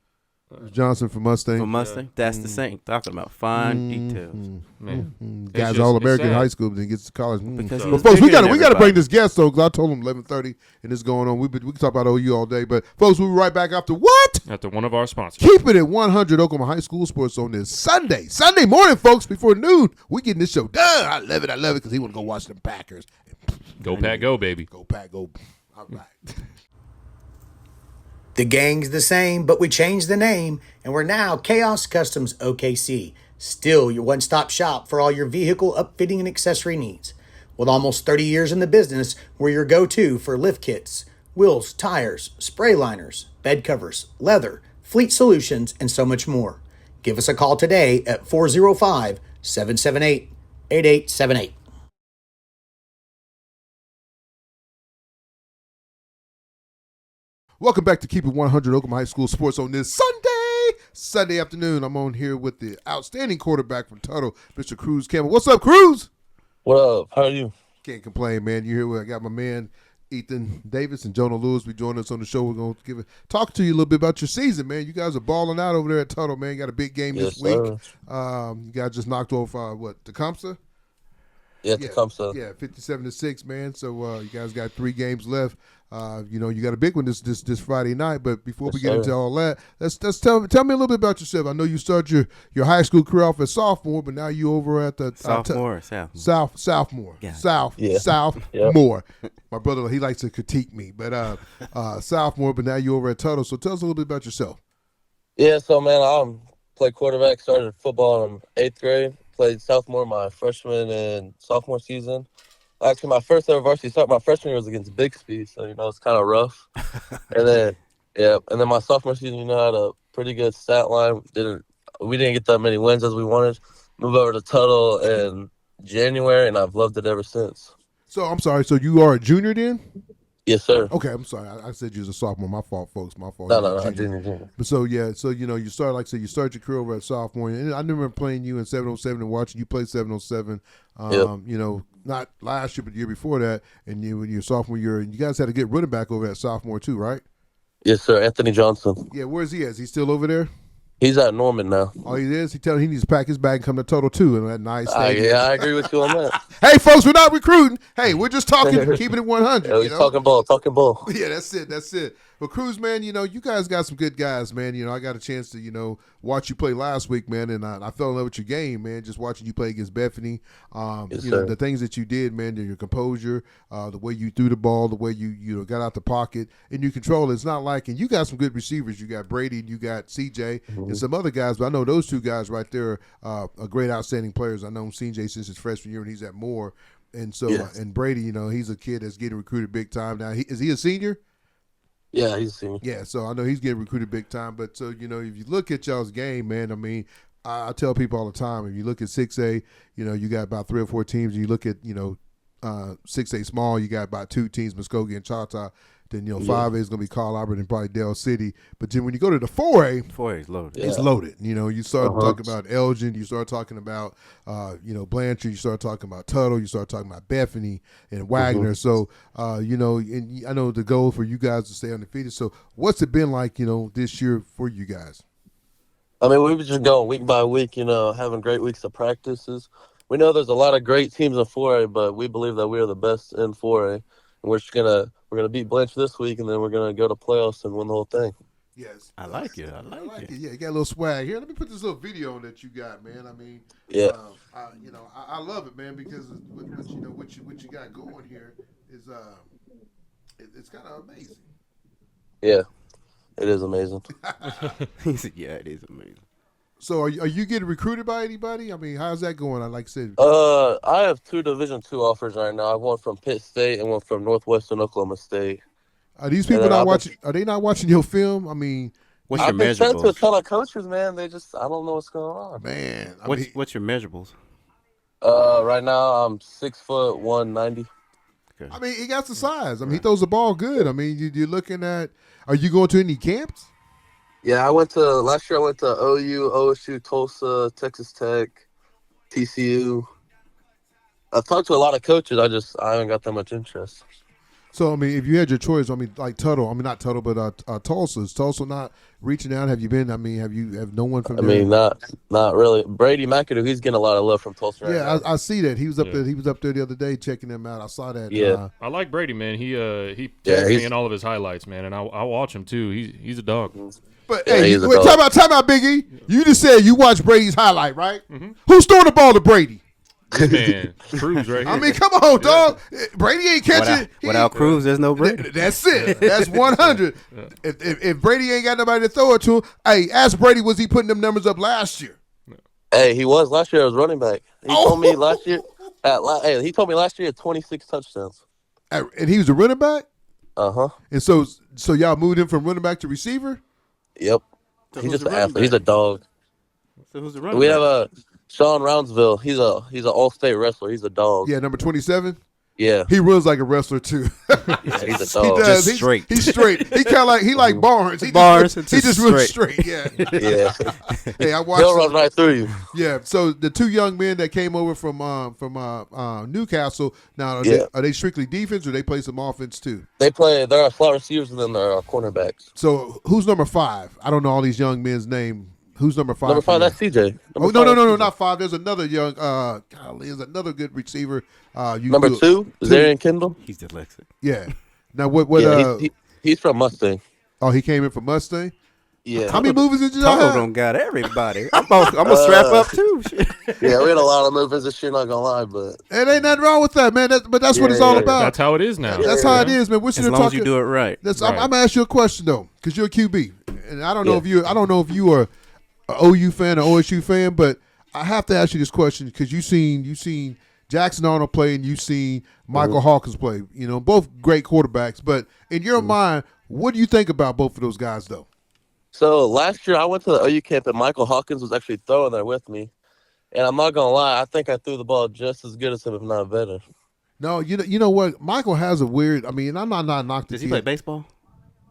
It was Johnson for Mustang. for Mustang. That's the same. Talking about fine details. Man. Guy's just- all American in it's sad. high school, but then gets to college. Because So- he But was folks, we bigger got than to bring everybody. this guest though, because I told him 11:30 and it's going on. We can talk about OU all day, but folks, we'll be right back after what? After one of our sponsors. Keep it at 100 Oklahoma High School Sports on this Sunday morning, folks, before noon. We getting this show done. I love it because he want to go watch them Packers. Go Pack, go baby. Go Pack, go! All right. The gang's the same, but we changed the name, and we're now Chaos Customs OKC. Still your one-stop shop for all your vehicle upfitting and accessory needs. With almost 30 years in the business, we're your go-to for lift kits, wheels, tires, spray liners, bed covers, leather, fleet solutions, and so much more. Give us a call today at 405-778-8878. Welcome back to Keep It 100 Oklahoma High School Sports on this Sunday afternoon. I'm on here with the outstanding quarterback from Tuttle, Mr. Cruz Campbell. What's up, Cruz? What up? How are you? Can't complain, man. You hear I got my man Ethan Davis and Jonah Lewis be joining us on the show. We're going to talk to you a little bit about your season, man. You guys are balling out over there at Tuttle, man. You got a big game Yes, this week. sir. You guys just knocked off Tecumseh? Yeah, Tecumseh. Yeah, 57-6, man. So you guys got 3 games left. You got a big one this Friday night. But before we Yes, get sir. into all that, let's tell me a little bit about yourself. I know you started your high school career off as sophomore, but now you over at the Sophomore or sophomore? Sophomore. Yeah. Yeah. Sophomore. My brother, he likes to critique me, but sophomore. But now you over at Tuttle. So tell us a little bit about yourself. Yeah, so man, I played quarterback, started football in 8th grade, played sophomore my freshman and sophomore season. Actually, my first ever varsity start my freshman year was against Bixby, so it's kind of rough. and then my sophomore season, I had a pretty good stat line. We didn't get that many wins as we wanted. Moved over to Tuttle in January, and I've loved it ever since. So I'm sorry. So you are a junior then? Yes, sir. Okay, I'm sorry. I said you was a sophomore. My fault, folks. My fault. No, You're a junior. But so you started, like I said, you started your career over at sophomore. And I remember playing you in 707 and watching you play 707. Yep. Not last year, but the year before that. And when you were sophomore year, and you guys had a good running back over at sophomore too, right? Yes, sir. Anthony Johnson. Yeah, where's he at? Is he still over there? He's at Norman now. Oh, he is? He telling he needs to pack his bag and come to Tuttle, too, in that nice stadium. Yeah, I agree with you on that. Hey, folks, we're not recruiting. Hey, we're just talking, keeping it 100. Yeah, he's talking ball. Yeah, that's it. Well, Cruz, man, you guys got some good guys, man. I got a chance to, watch you play last week, man, and I fell in love with your game, man, just watching you play against Bethany. Yes, sir. The things that you did, man, your composure, the way you threw the ball, the way you got out the pocket, and you control it. It's not like, and you got some good receivers. You got Brady and you got CJ and some other guys, but I know those two guys right there are great, outstanding players. I know CJ since his freshman year, and he's at Moore. And so, and Brady, he's a kid that's getting recruited big time now. Is he a senior? Yeah, he's a senior. Yeah, so I know he's getting recruited big time. But so, if you look at y'all's game, man, I mean, I tell people all the time, if you look at 6A, you got about 3 or 4 teams. You look at, 6A small, you got about 2 teams, Muskogee and Choctaw. Then, 5A is going to be Carl Albert and probably Dale City. But then when you go to the 4A, 4A is loaded. it's loaded. You start talking about Elgin, you start talking about, Blanchard, you start talking about Tuttle, you start talking about Bethany and Wagner. So, and I know the goal for you guys to stay undefeated. So what's it been like, this year for you guys? I mean, we've just going week by week, having great weeks of practices. We know there's a lot of great teams in 4A, but we believe that we are the best in 4A. And we're gonna beat Blanche this week, and then we're gonna go to playoffs and win the whole thing. Yes, I like it. I like it. Yeah, you got a little swag here. Let me put this little video on that you got, man. I mean, I love it, man, because what you got going here is it's kind of amazing. Yeah, it is amazing. He said, "Yeah, it is amazing." So are you getting recruited by anybody? I mean, how's that going? Like I said, I have 2 Division II offers right now. I have one from Pitt State and one from Northwestern Oklahoma State. Are these people not watching? Are they not watching your film? I mean, I've been sent to a ton of coaches, man. I don't know what's going on. Man, what's your measurables? Right now I'm 6 foot 190. Okay. I mean, he got the size. I mean, he throws the ball good. I mean, you're looking at. Are you going to any camps? Yeah, last year I went to OU, OSU, Tulsa, Texas Tech, TCU. I've talked to a lot of coaches. I haven't got that much interest. So, I mean, if you had your choice, I mean, like Tuttle, not Tuttle, but Tulsa. Is Tulsa not reaching out? Have you been? I mean, have no one from there? I mean, not really. Brady McAdoo, he's getting a lot of love from Tulsa right now. I see that. He was up there. He was up there the other day checking them out. I saw that. Yeah. I like Brady, man. He tags me in all of his highlights, man, and I watch him too. He's a dog. But hey, time out, Big E. You just said you watched Brady's highlight, right? Mm-hmm. Who's throwing the ball to Brady? Man, Cruz right here. I mean, come on, dog. Brady ain't catching. Without Cruz, there's no Brady. That's it. That's 100. If Brady ain't got nobody to throw it to, hey, ask Brady, was he putting them numbers up last year? Hey, he was last year. I was running back. He told me last year. He told me last year he had 26 touchdowns. And he was a running back. And so y'all moved him from running back to receiver. Yep. So he's just an athlete. He's a dog. So who's the running We back? have Sean Roundsville. He's an all-state wrestler. He's a dog. Yeah, number 27. Yeah. He runs like a wrestler too. Yeah, he's a dog. He does. Just straight. He's straight. He kind of like Barnes. He just runs straight. Yeah. Yeah. Hey, I watched. He'll run right through you. Yeah. So the 2 young men that came over from Newcastle. Now are they strictly defense or they play some offense too? They're our slot receivers and then they're our cornerbacks. So who's number 5? I don't know all these young men's name. Who's number 5? Number 5, that's CJ. No, not 5. There's another young. There's another good receiver. Number 2, Zarian Kendall. He's dyslexic. Yeah. Now what? He's from Mustang. Oh, he came in from Mustang. Yeah. How many movies did you Tuttle have? don't got everybody. I'm gonna strap up too. Yeah, we had a lot of movements this year. Not gonna lie, but It ain't nothing wrong with that, man. But that's what it's all about. That's how it is now. That's how it is, man. As long as you do it right. I'm gonna ask you a question though, because you're a QB, and I don't know if you are an OU fan or OSU fan, but I have to ask you this question because you've seen Jackson Arnold play and you've seen Michael Hawkins play. Both great quarterbacks. But in your mind, what do you think about both of those guys, though? So last year I went to the OU camp and Michael Hawkins was actually throwing there with me, and I'm not gonna lie, I think I threw the ball just as good as him, if not better. No, you know what? Michael has a weird. I mean, I'm not knocking. Does he play baseball?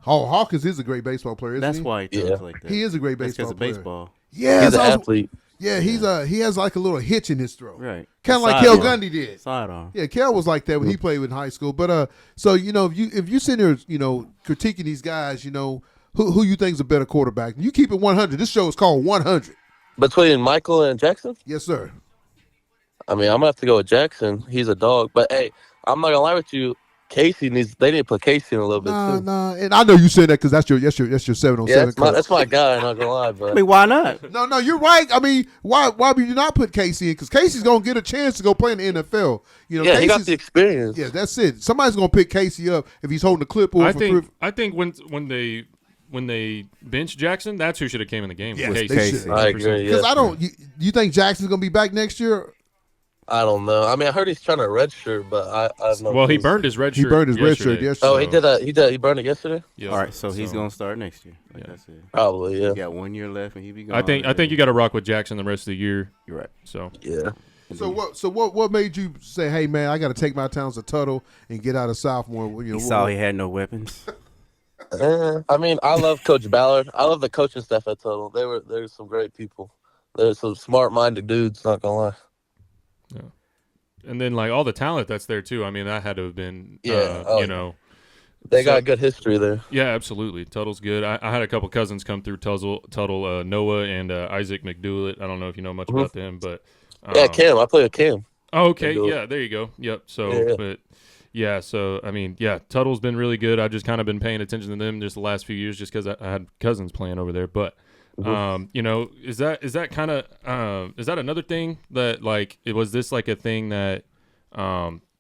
Oh, Hawkins is a great baseball player. Isn't That's he? why he talks like that. He is a great That's baseball because of player. baseball. Yeah, He's an athlete. Yeah, he has like a little hitch in his throat. Right. Kind of like Sidearm. Kel Gundy did. Sidearm. Yeah, Kel was like that when he played in high school. But so if you sit there, critiquing these guys, who you think is a better quarterback? You keep it 100. This show is called 100. Between Michael and Jackson? Yes, sir. I mean, I'm gonna have to go with Jackson. He's a dog. But hey, I'm not gonna lie with you. They need to put Casey in a little bit too. Nah, and I know you said that because that's your 707. Yeah, that's my guy. I'm not gonna lie, but I mean, why not? No, you're right. I mean, why would you not put Casey in? Because Casey's gonna get a chance to go play in the NFL. yeah, he got the experience. Yeah, that's it. Somebody's gonna pick Casey up if he's holding the clipboard. I think when they bench Jackson, that's who should have came in the game. Yes, Casey. they should. I agree. Because Yeah. I don't. You think Jackson's gonna be back next year? I don't know. I mean, I heard he's trying to redshirt, but I have no. Well, he clue. burned his red shirt. He burned his red shirt yesterday. Oh, he did that. He burned it yesterday. Yeah. All right, so he's gonna start next year. Like I said, Probably, yeah. he got 1 year left, and he be gone. I think you got to rock with Jackson the rest of the year. you're right. So Yeah. So what made you say, hey man, I got to take my talents to Tuttle and get out of sophomore? He saw he had no weapons. I mean, I love Coach Ballard. I love the coaching staff at Tuttle. They're some great people. They're some smart-minded dudes. Not gonna lie. and then like all the talent that's there too. I mean, that had to have been They got good history there. Yeah, absolutely. Tuttle's good. I had a couple cousins come through Tuttle, Noah and Isaac McDoulet. I don't know if you know much about them, but Yeah, Cam. I play with Cam. Oh, okay. McDoulet. Yeah, there you go. Yep. So, Yeah. but yeah, so I mean, yeah, Tuttle's been really good. I've just kind of been paying attention to them just the last few years, just because I had cousins playing over there. But is that kind of is that another thing that like was this like a thing that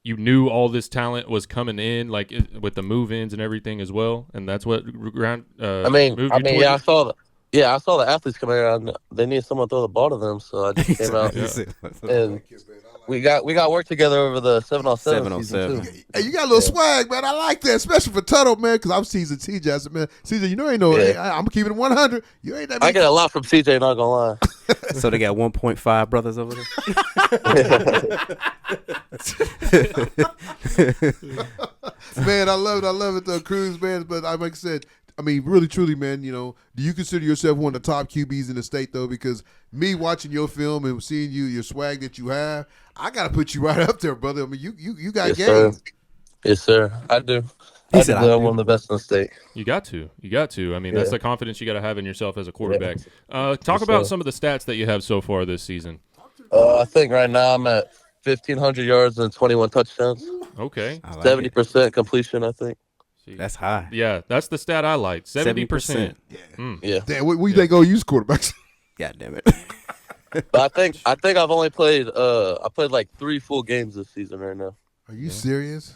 you knew all this talent was coming in, like with the move-ins and everything as well, and that's what moved you yeah, towards it? I saw the athletes coming around. They needed someone to throw the ball to them, so I just came out. And we got work together over the 7-on-7. 7-on-7. Hey, you got a little swag, man. I like that, especially for Tuttle, man, because I'm season TJ. I said, man, CJ, ain't no. Yeah. Hey, I'm keeping it 100. You ain't that. I get a lot from CJ, not gonna lie. So they got 1.5 brothers over there. Man, I love it though, Cruz, man. But like I said, I mean, really, truly, man, do you consider yourself one of the top QBs in the state, though? Because me watching your film and seeing your swag that you have, I got to put you right up there, brother. I mean, you got game. Yes, sir. I do. He said, I'm one of the best in the state. You got to. I mean, that's the confidence you got to have in yourself as a quarterback. Talk about some of the stats that you have so far this season. I think right now I'm at 1,500 yards and 21 touchdowns. Okay. 70% completion, I think. That's high. Yeah, that's the stat I like. 70%. Yeah. Damn, what do you think OU's quarterbacks? God damn it. But I think I've only played I played like 3 full games this season right now. Are you serious?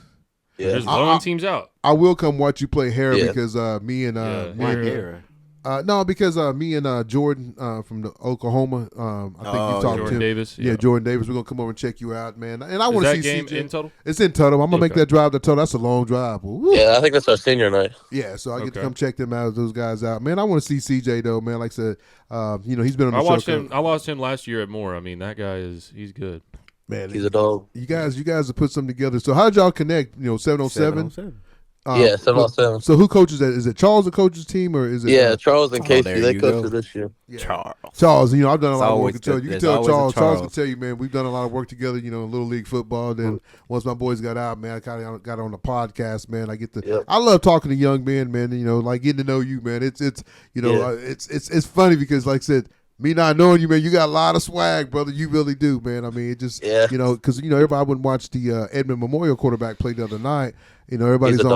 Yeah. Just blowing teams out. I will come watch you play Hera Yeah. because me and Hera. me and Jordan from the Oklahoma. I think you talked to Jordan him. Davis. Yeah, Jordan Davis. We're gonna come over and check you out, man. And I Is want to that see game CJ. in Tuttle? It's in Tuttle. I'm gonna make Okay. that drive to Tuttle. That's a long drive. Woo. Yeah, I think that's our senior night. Yeah, so I get to Okay. come check them out, those guys out. Man, I want to see CJ though, man. Like I said, he's been on the I show. watched him. I watched him last year at Moore. I mean, that guy he's good. Man, He's a dog. you guys have put something together. So how did y'all connect? 707. 7-on-7. Yeah, 7-on-7. So who coaches that? Is it Charles that coaches the team, or is it? Yeah, Charles and Casey, there they you coached go. it this year. Yeah. Charles. I've done a It's lot of work always to tell good. you. You can There's tell always a Charles. Charles can Charles. tell you, man. We've done a lot of work together. Little league football. Then once my boys got out, man, I kind of got on the podcast, man. I get to. Yep. I love talking to young men, man. Like getting to know you, man. It's it's funny because, like I said, me not knowing you, man, you got a lot of swag, brother. You really do, man. I mean, it just, Yeah. because everybody wouldn't watch the Edmond Memorial quarterback play the other night. Everybody's He's a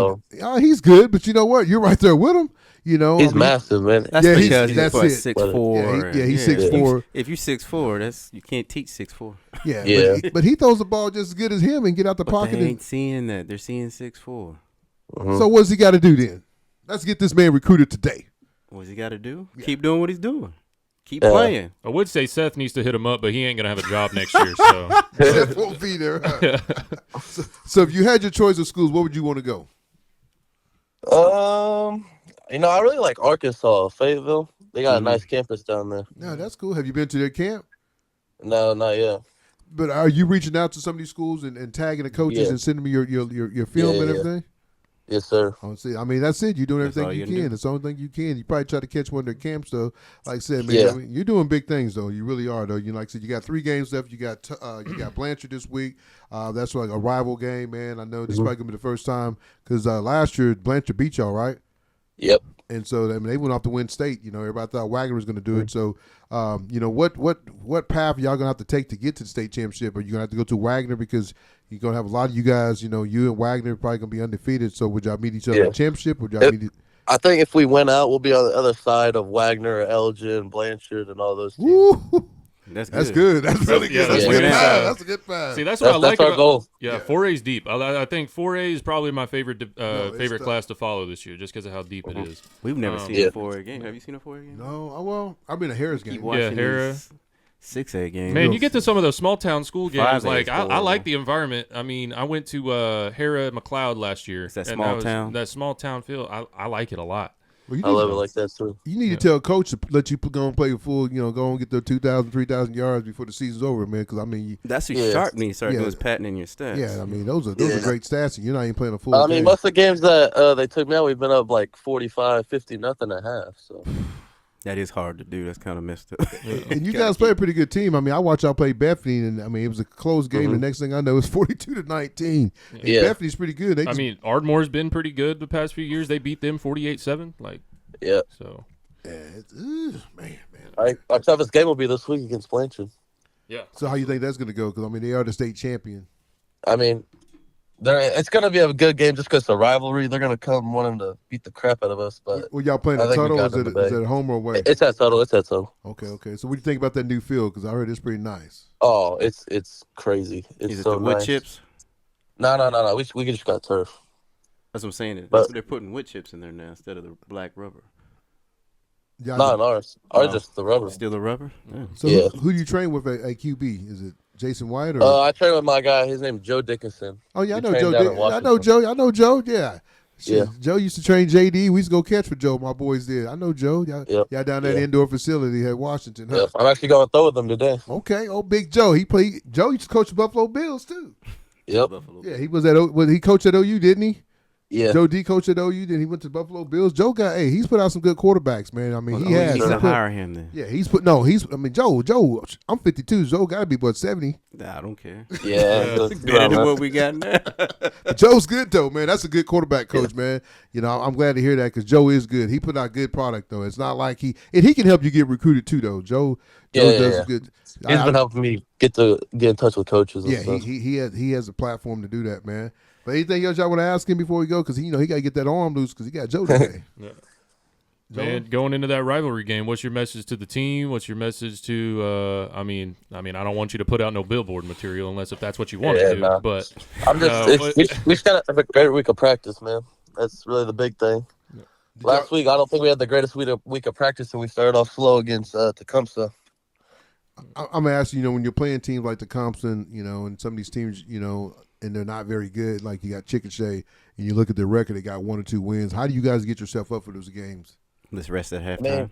on. He's good, but you know what? You're right there with him. He's massive, man. That's Yeah, because that's he's it. 6'4". Yeah, he's 6'4". If you're 6'4", you can't teach 6'4". Yeah, Yeah. But he throws the ball just as good as him and get out the But pocket. they ain't seeing that. They're seeing 6'4". So what's he got to do then? Let's get this man recruited today. What's he got to do? Keep doing what he's doing. Keep playing. I would say Seth needs to hit him up, but he ain't gonna have a job next year. So Jeff won't be there. So if you had your choice of schools, where would you want to go? I really like Arkansas, Fayetteville. They got a nice campus down there. No, that's cool. Have you been to their camp? No, not yet. But are you reaching out to some of these schools and tagging the coaches Yeah. and sending me your film and everything? Yes, sir. I mean, that's it. You're doing That's all everything you you can can. It's the only thing you can. You probably try to catch one of their camps, though. Like I said, man, Yeah. I mean, you're doing big things, though. You really are, though. Like I said, you got 3 games left. You got Blanchard this week. That's like a rival game, man. I know this is probably going to be the first time because last year Blanchard beat y'all, right? Yep. And so, I mean, they went off to win state. Everybody thought Wagner was going to do it. So, what path y'all going to have to take to get to the state championship? Are you going to have to go to Wagner because you're going to have a lot of you guys, you and Wagner probably going to be undefeated. So, would y'all meet each other in the championship? Would y'all meet I think if we went out, we'll be on the other side of Wagner, Elgin, Blanchard, and all those teams. Woo! That's That's good. That's really good. That's a good path. That's a good path. See, that's what I like That's our about goal. Yeah, 4A's deep. I think 4A is probably my favorite favorite tough. class to follow this year, just because of how deep it is. We've never seen a 4A game. Have you seen a 4A game? No, I've been a Harris game. Keep watching Hera. these 6A games. Man, you get to some of those small town school games. 5A Like is I horrible. like the environment. I mean, I went to Hera McLeod last year. It's that and small town? That small town feel. I like it a lot. Well, you I love it like that, too. You need to tell coach to let you go and play a full, go and get the 2,000, 3,000 yards before the season's over, man. Because I mean, That's who Yeah. sharp needs to start Yeah. doing is patenting your stats. I mean, those are Yeah. great stats, and you're not even playing a full. I mean, game. most of the games that they took me out, we've been up like 45, 50, nothing at half. So That is hard to do. That's kind of messed up. And you guys play a pretty good team. I mean, I watched y'all play Bethany, and I mean, it was a close game. The next thing I know, it's 42-19. And Yeah. Bethany's pretty good. They I mean, Ardmore's been pretty good the past few years. They beat them 48-7. Like, yeah, so man. our toughest game will be this week against Blanchard. yeah. So how you think that's going to go? Because I mean, they are the state champion. I mean, it's going to be a good game just because it's a rivalry. They're going to come wanting to beat the crap out of us. But Well, y'all playing I at think we Tuttle? Or got is it in the it bag. at home or away? it's at Tuttle. It's at Tuttle. Okay. So what do you think about that new field? Because I heard it's pretty nice. Oh, it's crazy. It's Is it so the wood nice. chips? No. We just got turf. That's what I'm saying. But- That's what they're putting wood chips in there now instead of the black rubber. Y'all Not ours. Ours just the rubber. Still the rubber? Yeah. So Yeah. who do you train with at QB? Is it Jason White or? I trained with my guy. His name's Joe Dickinson. Oh yeah, I we know trained Joe. down in I know Washington. Joe. I know Joe. Yeah. Shit, Yeah. Joe used to train JD. We used to go catch for Joe. My boys did. I know Joe. Y'all down that Yeah. indoor facility at Washington. Huh? Yeah, I'm actually going to throw with them today. Okay. Oh, Big Joe. Joe used to coach the Buffalo Bills too. Yep. Buffalo. Yeah, he was he coached at OU, didn't he? Yeah. Joe D coached at OU, then he went to Buffalo Bills. Joe he's put out some good quarterbacks, man. I mean, he has. Needs He to put- hire him then. Yeah, I mean, Joe, I'm 52. Joe got to be about 70. Nah, I don't care. Yeah. Better than what we got now. But Joe's good though, man. That's a good quarterback coach, man. I'm glad to hear that because Joe is good. He put out good product though. It's not like he can help you get recruited too though. Joe does good. He's been helping me get in touch with coaches and Yeah, stuff. he has a platform to do that, man. But anything else y'all want to ask him before we go? Because he got to get that arm loose because he got Joe today. Man, going into that rivalry game, what's your message to the team? What's your message to? I mean, I don't want you to put out no billboard material unless if that's what you want to do. nah. But I'm just we just got to have a great week of practice, man. That's really the big thing. Last week, I don't think we had the greatest week of practice, and we started off slow against Tecumseh. I'm gonna ask you, when you're playing teams like the Compton, and some of these teams, and they're not very good, like you got Chickasha, and you look at their record, they got 1 or 2 wins. How do you guys get yourself up for those games? Let's rest at halftime. Man.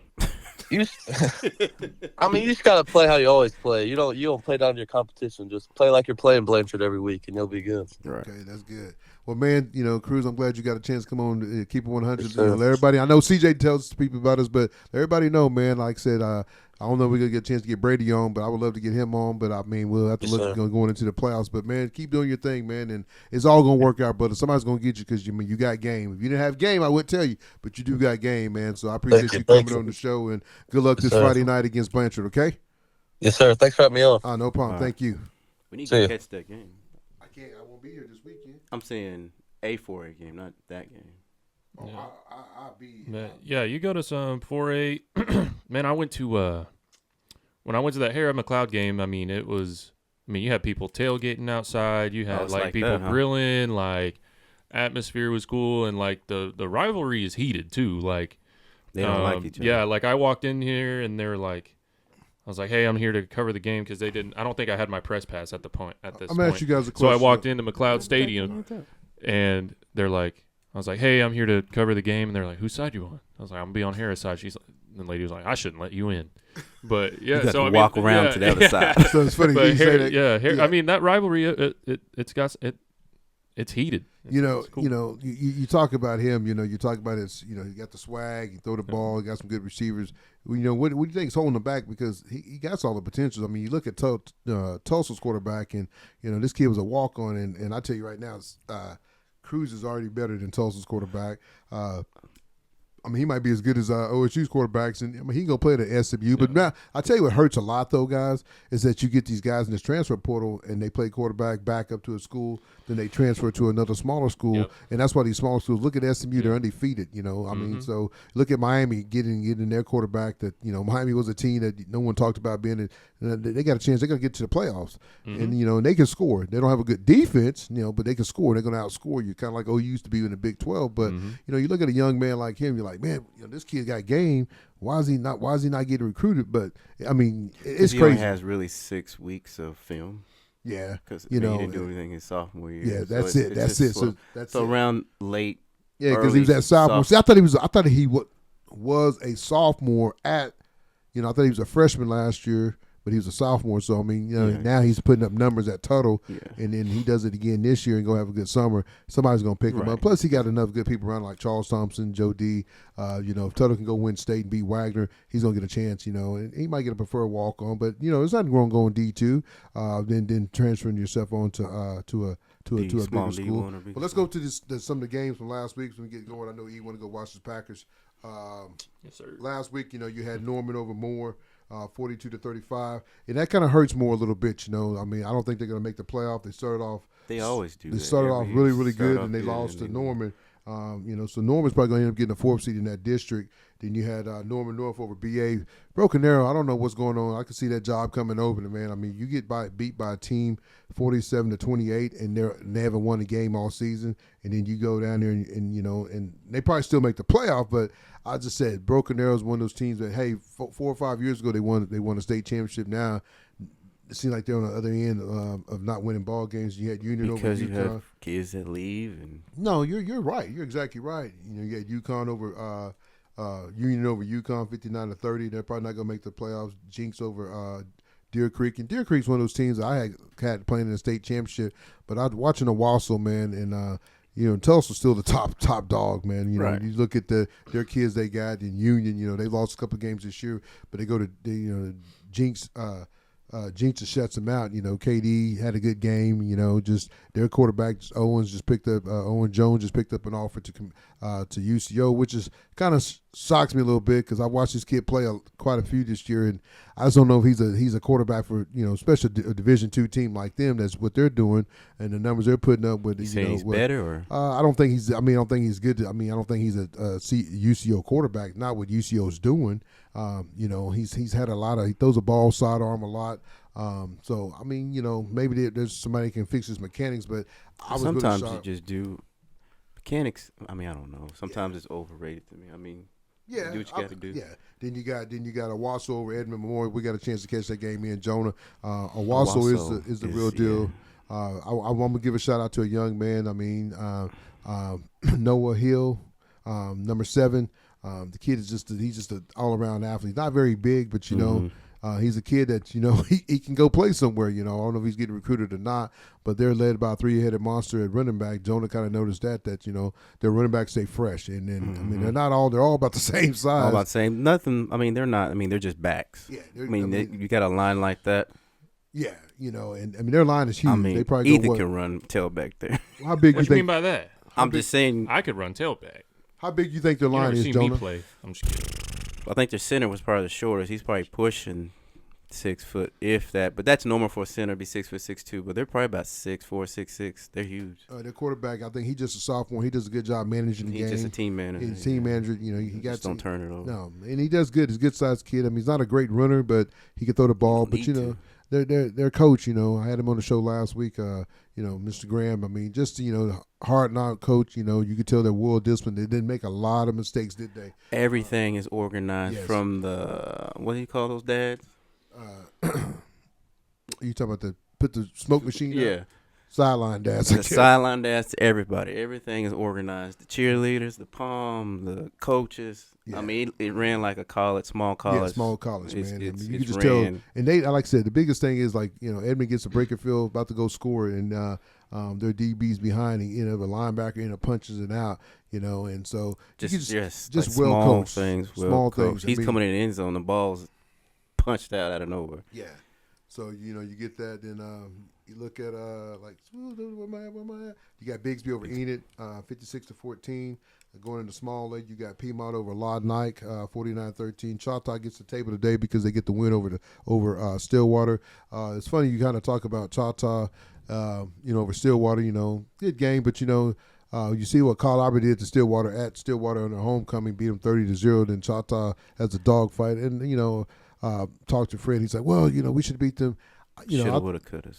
You just gotta play how you always play. You don't play down to your competition. Just play like you're playing Blanchard every week, and you'll be good. Right. Okay, that's good. Well, man, Cruz, I'm glad you got a chance to come on, keep it 100. Yes, sir. Let everybody, I know CJ tells people about us, but let everybody know, man. Like I said, I don't know if we're gonna get a chance to get Brady on, but I would love to get him on. But I mean, we'll have to Yes, look sir. going into the playoffs. But man, keep doing your thing, man, and it's all gonna work out, brother. Somebody's gonna get you because you got game. If you didn't have game, I would tell you, but you do got game, man. So I appreciate you Thank coming you. on the show, and good luck this sir. Friday night against Blanchard. Okay? Yes, sir. Thanks for having me on. No problem. All right. Thank you. We need See to ya. catch that game. I can't. I won't be here this weekend. I'm saying a 4A game, not that game. Oh, I'll be. man, yeah, you go to some 4A. Man, I went to when I went to that Hera McLeod game. I mean, you had people tailgating outside. You had it's like like people that, huh? grilling. Like atmosphere was cool, and like the rivalry is heated too. Like They don't like each other. Yeah, like I walked in here and they were like, I was like, hey, I'm here to cover the game because they didn't. I don't think I had my press pass at this I'm point. gonna ask you guys a So question. I walked into McLeod Stadium and they're like, I was like, hey, I'm here to cover the game, and they're like, whose side you on? I was like, I'm gonna be on Harris' side. The lady was like, I shouldn't let you in, but yeah, You got so to I walk mean, around yeah, to the other side. So it's funny But you say that. I mean that rivalry, it's got it. It's heated. You talk about him. You talk about his. He got the swag. He throw the ball. He got some good receivers. What do you think is holding him back? Because he got all the potential. I mean, you look at Tulsa's quarterback, and this kid was a walk on, and I tell you right now, Cruz is already better than Tulsa's quarterback. I mean, he might be as good as OSU's quarterbacks, and I mean, he can go play at SMU. But now, I tell you what hurts a lot, though, guys, is that you get these guys in this transfer portal, and they play quarterback back up to a school, then they transfer to another smaller school, and that's why these smaller schools, look at SMU, they're undefeated, I mean, so look at Miami getting their quarterback that, Miami was a team that no one talked about being in. They got a chance. They're going to get to the playoffs, and they can score. They don't have a good defense, but they can score. They're going to outscore you, kind of like OU used to be in the Big 12. But you look at a young man like him, you're like, man, this kid got game. Why is he not getting recruited? But I mean, it's he crazy. Only has really 6 weeks of film. Yeah, because he didn't do anything his sophomore year. Yeah, that's it. That's it. So around late. Yeah, because he was at sophomore. See, I thought he was a sophomore at. I thought he was a freshman last year, but he was a sophomore. So I mean, now he's putting up numbers at Tuttle, and then he does it again this year and go have a good summer. Somebody's gonna pick him up. Plus, he got enough good people around like Charles Thompson, Joe D. If Tuttle can go win state and beat Wagner, he's gonna get a chance. And he might get a preferred walk on, but there's nothing wrong going D2, then transferring yourself on to a bigger school. But let's go to some of the games from last week. So we get going. I know you want to go watch the Packers. Yes, sir. Last week, you had Norman over Moore. 42-35, and that kind of hurts more a little bit. I mean, I don't think they're going to make the playoff. They started off. They always do. They started off really, really good, and they lost to Norman. So Norman's probably going to end up getting the 4th seed in that district. Then you had Norman North over BA. Broken Arrow, I don't know what's going on. I can see that job coming open, man. I mean, you get beat by a team 47-28, and they haven't won a game all season, and then you go down there and they probably still make the playoff, but I just said Broken Arrow is one of those teams that, hey, 4 or 5 years ago they won a state championship. Now it seems like they're on the other end of not winning ball games. You had Union because over UConn. You have kids that leave. And no, you're right. You're exactly right. You had UConn over Union over UConn 59-30. They're probably not going to make the playoffs. Jinx over Deer Creek. And Deer Creek's one of those teams that I had playing in the state championship. But I was watching the Wausau, man, and Tulsa's still the top dog, man. You look at their kids they got in Union. They lost a couple of games this year, but they go to Jinx. Jinx just shuts them out. KD had a good game. Just their quarterback Owen Jones just picked up an offer to UCO, which is kind of shocks me a little bit because I watched this kid play quite a few this year, and I just don't know if he's a quarterback for especially a Division II team like them. That's what they're doing, and the numbers they're putting up with. He's better, or I don't think he's. I don't think he's good. I don't think he's a UCO quarterback. Not what UCO's doing. He's had a lot of. He throws a ball sidearm a lot. So maybe there's somebody can fix his mechanics, but sometimes you just do mechanics. I don't know. Sometimes it's overrated to me. Yeah, do what you got to do. Yeah. Then you got a Wausau over Edmond Memorial. We got a chance to catch that game in Jonah. Wausau is the real deal. I'm gonna give a shout out to a young man. Noah Hill, number 7. The kid is he's just an all around athlete. Not very big, but he's a kid that he can go play somewhere. I don't know if he's getting recruited or not, but they're led by a 3-headed monster at running back. Jonah kind of noticed that their running backs stay fresh, and then they're all about the same size. All about the same. Nothing. They're not. They're just backs. Yeah. You got a line like that. Yeah, and their line is huge. They probably either can run tailback there. How big? What you mean by that? I'm just saying I could run tailback. How big you think their line is, Jonah? Me play. I'm just kidding. I think their center was probably the shortest. He's probably pushing 6 foot, if that. But that's normal for a center to be 6 foot 6'2". But they're probably about 6'4", 6'6". They're huge. Their quarterback, I think he's just a sophomore. He does a good job managing the game. He's just a team manager. He's a team manager. He got don't turn it over. No, and he does good. He's a good sized kid. He's not a great runner, but he can throw the ball. But their coach, I had him on the show last week. Mr. Graham. Just hard knock coach. You could tell they're well disciplined. They didn't make a lot of mistakes, did they? Everything is organized from the what do you call those dads? You talking about put the smoke machine? Yeah. Out? Sideline dads. The sideline dads to everybody. Everything is organized. The cheerleaders, the palm, the coaches. Yeah. It ran like a small college. Yeah, small college, man. You can just ran. tell. And they, like I said, the biggest thing is Edmond gets a breaking field, about to go score, and their DBs behind, and a linebacker punches it out, and so just well small coached. things. Small things. He's coming in the end zone. The ball's punched out of nowhere. Yeah. So you get that. Then you look at where am I at? You got Bigsby over Enid, 56-14. Going into Small Lake, you got Piedmont over Laud Nike, 49-13. Choctaw gets the table today because they get the win over Stillwater. It's funny you kind of talk about Choctaw, over Stillwater. Good game, but you see what Carl Albert did to Stillwater at Stillwater on their homecoming, beat them 30-0. Then Choctaw has a dogfight, and talked to Fred. He's like, well, we should beat them. Shoulda, woulda, coulda.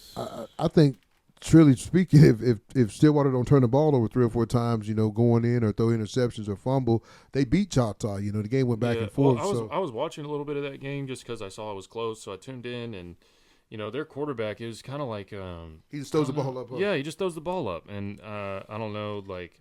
I think, truly speaking, if Stillwater don't turn the ball over 3 or 4 times, going in or throw interceptions or fumble, they beat Choctaw. The game went back and forth. Well, I was watching a little bit of that game just because I saw it was close, so I tuned in, and their quarterback is kind of like he just throws the ball up. Yeah, he just throws the ball up, and I don't know, that's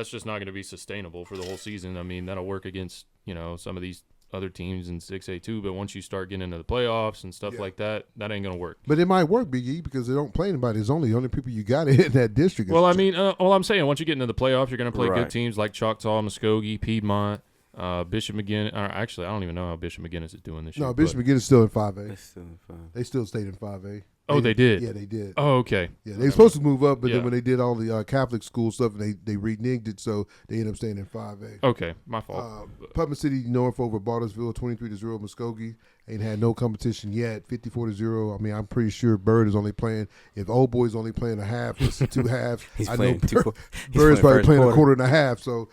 just not going to be sustainable for the whole season. I mean, that'll work against some of these other teams in 6A too, but once you start getting into the playoffs and stuff like that, that ain't gonna work. But it might work, Big E, because they don't play anybody. It's only the only people you got in that district. Well, I'm saying once you get into the playoffs, you're gonna play good teams like Choctaw, Muskogee, Piedmont, Bishop McGinnis. Actually, I don't even know how Bishop McGinnis is doing this year. No, Bishop McGinnis is still in 5A. They still stayed in 5A. Oh, they did? Yeah, they did. Oh, okay. Yeah, they were supposed to move up, but then when they did all the Catholic school stuff, they reneged it, so they ended up staying in 5A. Okay, my fault. Putnam City North over Bartlesville, 23-0. Muskogee ain't had no competition yet, 54-0. I mean, I'm pretty sure Bird is only playing, if Old Boy's only playing a half, it's 2 halves. I know Bird's probably playing a quarter and a half. So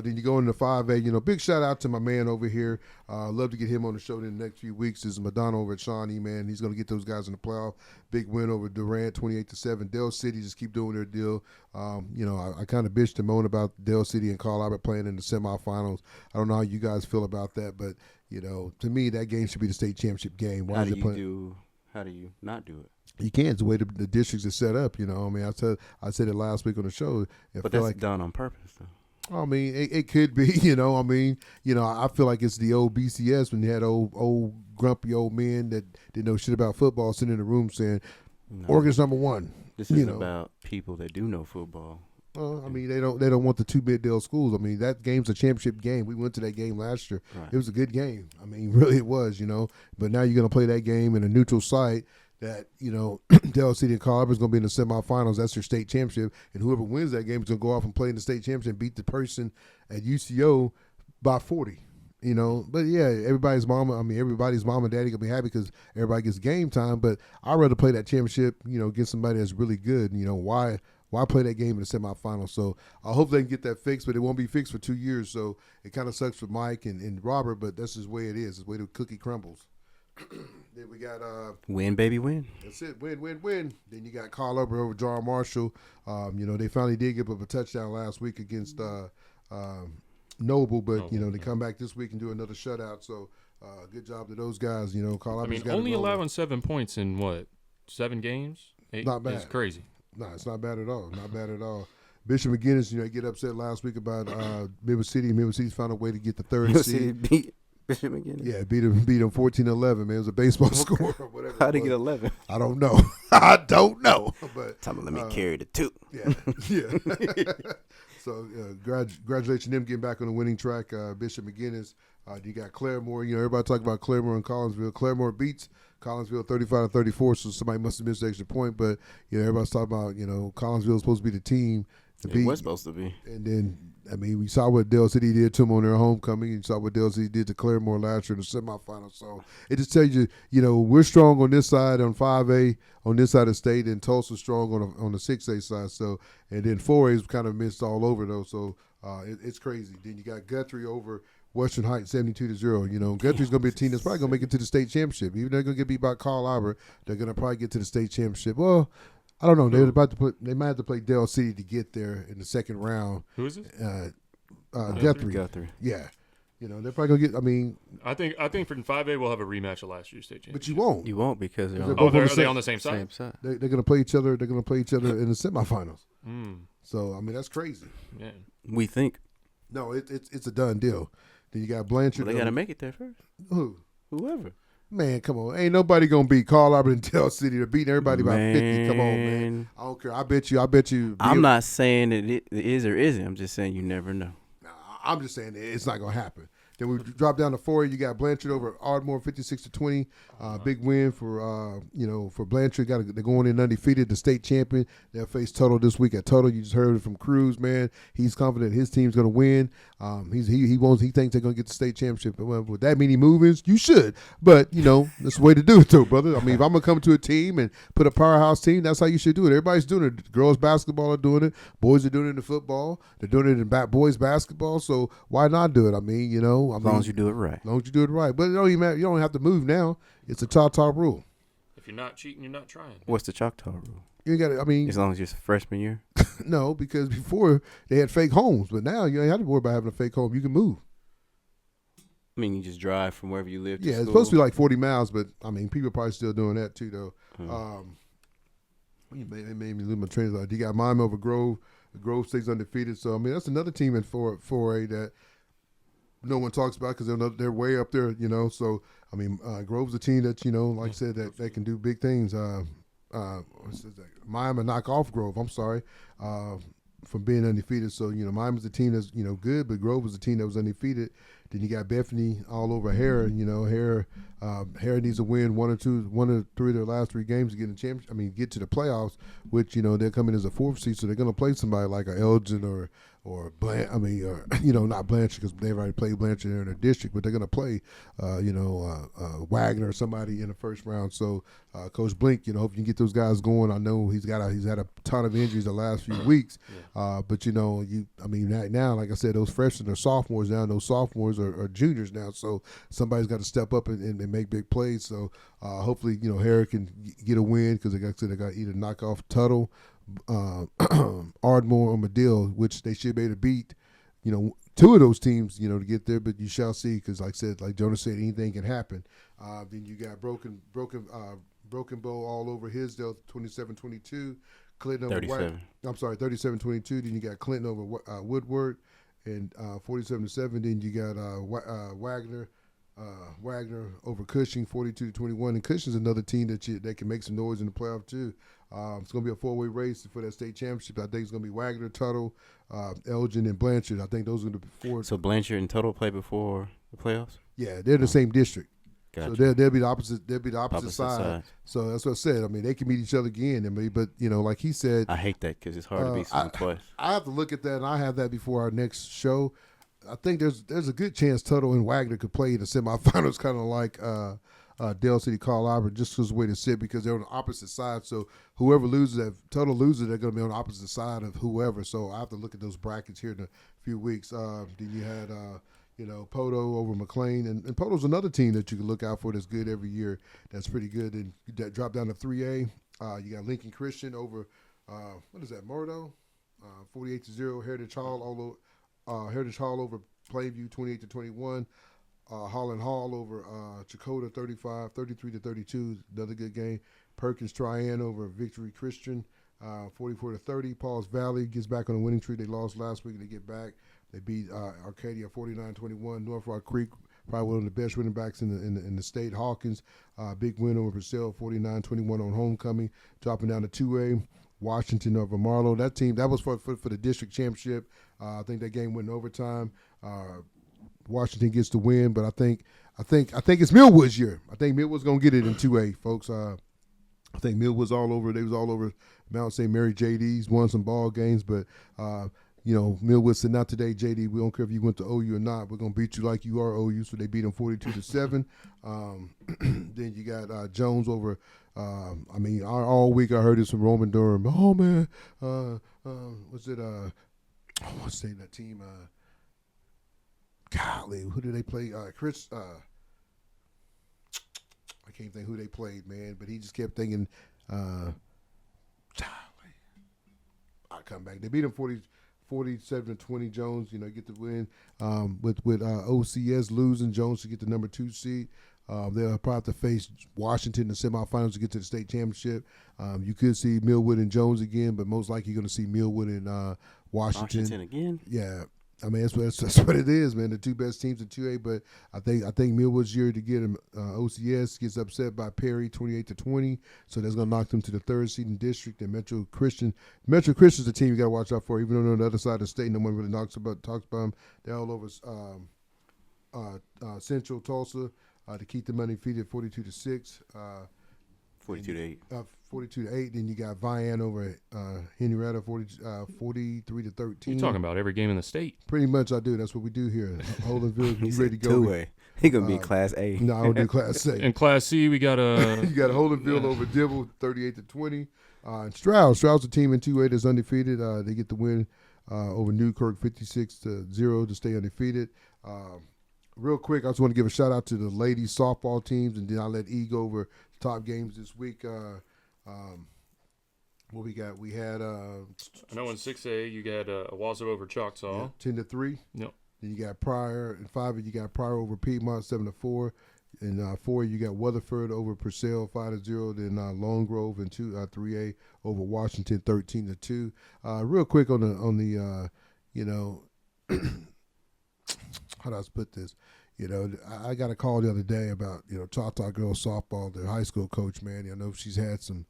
then you go into 5A. Big shout out to my man over here. Love to get him on the show in the next few weeks. Is Madonna over at Shawnee, man. He's going to get those guys in the playoff. Big win over Durant, 28-7. Dell City just keep doing their deal. I kind of bitched and moaned about Dell City and Carl Albert playing in the semifinals. I don't know how you guys feel about that, but to me that game should be the state championship game. How do you not do it? You can't. It's the way the districts are set up. I said it last week on the show. But that's done on purpose, though. I mean, it could be, I feel like it's the old BCS when you had old grumpy old men that didn't know shit about football sitting in the room saying, Oregon's number 1. This is about people that do know football. They don't want the 2-bit schools. I mean, that game's a championship game. We went to that game last year. Right. It was a good game. I mean, really it was, But now you're going to play that game in a neutral site that, Dell City and Carl Albert's going to be in the semifinals. That's your state championship. And whoever wins that game is going to go off and play in the state championship and beat the person at UCO by 40. But yeah, everybody's mom and daddy gonna be happy because everybody gets game time. But I'd rather play that championship, against somebody that's really good. Why play that game in the semifinals? So I hope they can get that fixed, but it won't be fixed for 2 years. So it kind of sucks for Mike and Robert, but that's just the way it is. It's the way the cookie crumbles. Then we got win, baby, win. That's it, win. Then you got Carl Albert over John Marshall. They finally did give up a touchdown last week against Noble, but they come back this week and do another shutout. So good job to those guys. Carl Albert's only allowing 7 points in what, 7 games? Not bad. It's crazy. No, it's not bad at all. Not bad at all. Bishop McGinnis, get upset last week about Midwest City. Midwest City's found a way to get the 3rd seed. Beat Bishop McGinnis. Yeah, beat him 14-11, man. It was a baseball score or whatever. How'd he get 11? I don't know. I don't know. But Tell me, let me carry the 2. Yeah. So congratulations them getting back on the winning track. Bishop McGinnis. You got Claremore. Everybody talk about Claremore and Collinsville. Claremore beats Collinsville 35-34, so somebody must have missed the extra point. But everybody's talking about Collinsville was supposed to be the team to beat. It was supposed to be. And then we saw what Dell City did to them on their homecoming. You saw what Dell City did to Claremore last year in the semifinals. So it just tells you, we're strong on this side on 5A on this side of the state, and Tulsa's strong on the 6A side. So and then 4A's kind of missed all over though. So it's crazy. Then you got Guthrie over Western Heights 72-0. Guthrie's going to be a team that's probably going to make it to the state championship. Even though they're going to get beat by Carl Albert, they're going to probably get to the state championship. Well, I don't know. They might have to play Dell City to get there in the second round. Who is it? Guthrie. Yeah. They're probably going to get, I think for 5A we'll have a rematch of last year's state championship. But you won't. You won't because they're are they on the same side? They're going to play each other. They're going to play each other in the semifinals. So, that's crazy. Yeah. We think. No, it's a done deal. Then you got Blanchard. Well, they got to make it there first. Who? Whoever. Man, come on. Ain't nobody going to beat Carl Albert and Tell City. They're beating everybody by 50. Come on, man. I don't care. I bet you. I'm not saying that it is or isn't. I'm just saying you never know. Nah, I'm just saying it's not going to happen. Then we drop down to 4. You got Blanchard over Ardmore, 56-20. Big win for Blanchard. They're going in undefeated, the state champion. They'll face Tuttle this week at Tuttle. You just heard it from Cruz, man. He's confident his team's going to win. He thinks they're going to get the state championship. Well, with that many movements, you should. But that's the way to do it, though, brother. I mean, if I'm going to come to a team and put a powerhouse team, that's how you should do it. Everybody's doing it. Girls basketball are doing it. Boys are doing it in football. They're doing it in boys basketball. So why not do it? I mean, as long as you do it right. As long as you do it right. But it don't even matter. You don't have to move now. It's a Choctaw rule. If you're not cheating, you're not trying. What's the Choctaw rule? You ain't got to, I mean. As long as you're freshman year? No, because before they had fake homes. But now you ain't have to worry about having a fake home. You can move. I mean, you just drive from wherever you live to Yeah, school. it's supposed to be like 40 miles. But, I mean, people are probably still doing that too, though. It made me lose my train of thought. You got Miami over Grove. Grove stays undefeated. So, I mean, that's another team in 4A that no one talks about because they're way up there, So, I mean, Grove's a team that, like I said, that they can do big things. Miami knock off Grove, I'm sorry, from being undefeated. So, Miami's a team that's, good, but Grove was a team that was undefeated. Then you got Bethany all over Hare. Hare needs to win one or three of their last 3 games to get in the championship. I mean, get to the playoffs, which they're coming as a 4th seed, so they're going to play somebody like a Elgin or not Blanchard because they've already played Blanchard in their district, but they're going to play, Wagner or somebody in the first round. So, Coach Blink, hope you can get those guys going. I know he's had a ton of injuries the last few weeks, but right now, like I said, those freshmen are sophomores now. Those sophomores are juniors now, so somebody's got to step up and make big plays. So, hopefully, Harry can get a win because they got to either knock off Tuttle, Ardmore or Medill, which they should be able to beat, 2 of those teams, to get there, but you shall see because, like I said, like Jonah said, anything can happen. Then you got Broken Bow all over Hisdale, 27-22. Clinton over 37. 37-22. Then you got Clinton over Woodward and 47-7. Then you got Wagner over Cushing, 42-21. And Cushing's another team that can make some noise in the playoff too. It's going to be a 4-way race for that state championship. I think it's going to be Wagner, Tuttle, Elgin, and Blanchard. I think those are going to be 4. So Blanchard and Tuttle play before the playoffs? Yeah, they're in the same district. Gotcha. So they'll be the opposite. They'll be the opposite side. So that's what I said. I mean, they can meet each other again. I mean, but like he said, I hate that because it's hard to beat someone twice. I have to look at that, and I have that before our next show. I think there's a good chance Tuttle and Wagner could play in the semifinals, kind of like Dale City, Carl Albert, just as a way to sit because they're on the opposite side. So whoever loses, if Tuttle loses, they're going to be on the opposite side of whoever. So I have to look at those brackets here in a few weeks. Then you had Poto over McLean, and Poto's another team that you can look out for that's good every year. That's pretty good. And that drop down to 3A. You got Lincoln Christian over what is that, Murdo, 48-0. Heritage Hall over Plainview, 28-21. Holland Hall over Chakota, 33-32. Another good game. Perkins Trian over Victory Christian, 44-30. Paul's Valley gets back on the winning streak. They lost last week and they get back. They beat Arcadia 49-21. North Rock Creek, probably one of the best running backs in the state. Hawkins, big win over Purcell, 49-21 on homecoming. Dropping down to 2A. Washington over Marlow. That team, that was for the district championship. I think that game went in overtime. Washington gets the win, but I think it's Millwood's year. I think Millwood's gonna get it in 2A, folks. I think Millwood's all over. They was all over Mount St. Mary. JD's won some ball games, but Millwood said, "Not today, JD. We don't care if you went to OU or not. We're gonna beat you like you are OU." So they beat them 42-7. Then you got Jones over. All week I heard this from Roman Durham. Oh man, what's it? What's that team? Golly, who did they play? Chris. I can't think who they played, man. But he just kept thinking. I'll come back. They beat him 47-20. Jones, get the win. With OCS losing, Jones to get the number 2 seed. They'll probably have to face Washington in the semifinals to get to the state championship. You could see Millwood and Jones again, but most likely you're going to see Millwood and Washington. Washington again? Yeah. I mean, that's what it is, man. The two best teams in 2A, but I think Millwood's year to get them. OCS gets upset by Perry, 28-20, so that's gonna knock them to the third seed in district. And Metro Christian's the team you gotta watch out for. Even though they're on the other side of the state, no one really talks about them. They're all over Central Tulsa to keep them undefeated, 42-6. 42-8. 42-8. Then you got Vian over Henrietta, 43-13. You're talking about every game in the state. Pretty much, I do. That's what we do here. Holdenville, He's ready to go. 2A. He gonna be Class A. No, I don't do Class A. In Class C, we got You got Holdenville over Dibble, 38-20. And Stroud's a team in 2A that's undefeated. They get the win over Newkirk, 56-0 to stay undefeated. Real quick, I just want to give a shout out to the ladies softball teams, and then I'll let E go over top games this week. What we got? We had I know in 6A you got Owasso over Choctaw. 10-3. Yep. Then you got Pryor. In 5A you got Pryor over Piedmont, 7-4. In 4A you got Weatherford over Purcell, 5-0. Then Lone Grove in 3A over Washington, 13-2. Real quick on the how do I put this? I got a call the other day about Choctaw girls softball. Their high school coach, man. I know she's had some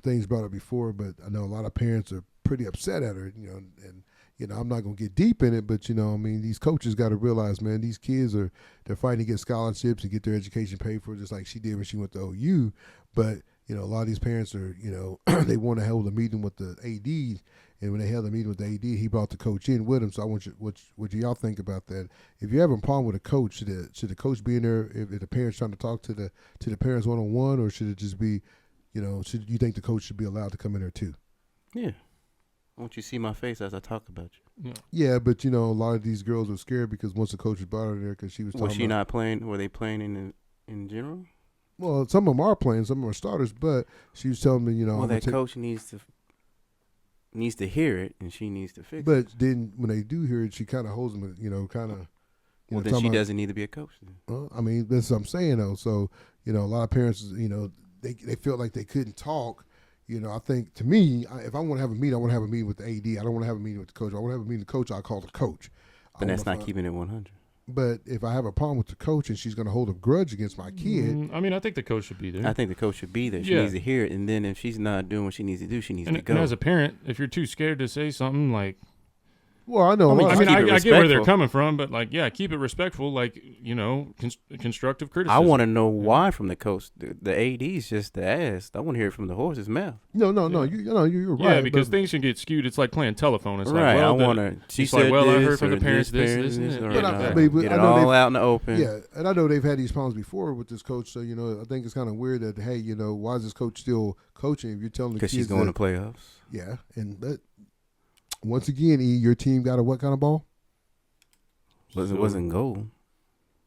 things brought up before, but I know a lot of parents are pretty upset at her. And I'm not gonna get deep in it, but these coaches got to realize, man, these kids they're fighting to get scholarships and get their education paid for, just like she did when she went to OU. But a lot of these parents are they want to hold a meeting with the AD. And when they held a meeting with the AD, he brought the coach in with him. So I want you, what do y'all think about that? If you're having a problem with a coach, should the coach be in there if the parents trying to talk to the parents one-on-one, or should it just be, should you think the coach should be allowed to come in there too? Yeah. I want you to see my face as I talk about you. Yeah, but a lot of these girls were scared because once the coach was brought her there, because she was talking Was she not playing? Were they playing in general? Well, some of them are playing, some of them are starters, but she was telling me, well, that coach needs to hear it, and she needs to fix it. But then when they do hear it, she kind of holds them, kind of. Well, then she doesn't need to be a coach. Well, I mean, that's what I'm saying, though. So, a lot of parents, they felt like they couldn't talk. I think, to me, if I want to have a meeting, I want to have a meeting with the AD. I don't want to have a meeting with the coach. I want to have a meeting with the coach. I'll call the coach. But that's not keeping it 100. But if I have a problem with the coach and she's going to hold a grudge against my kid. I think the coach should be there. I think the coach should be there. She needs to hear it. And then if she's not doing what she needs to do, she needs to go. And as a parent, if you're too scared to say something, like. Well, I know. I get where they're coming from, but keep it respectful, constructive criticism. I want to know why from the coach. The AD's just the ass. I want to hear it from the horse's mouth. No. You're right. Yeah, because things can get skewed. It's like playing telephone. It's right. I want to. She said I this, heard from the parents this. Get it all out in the open. Yeah, and I know they've had these problems before with this coach. So I think it's kind of weird that why is this coach still coaching if you're telling the kids because she's going to playoffs. Yeah, but. Once again, E, your team got a what kind of ball? It wasn't gold.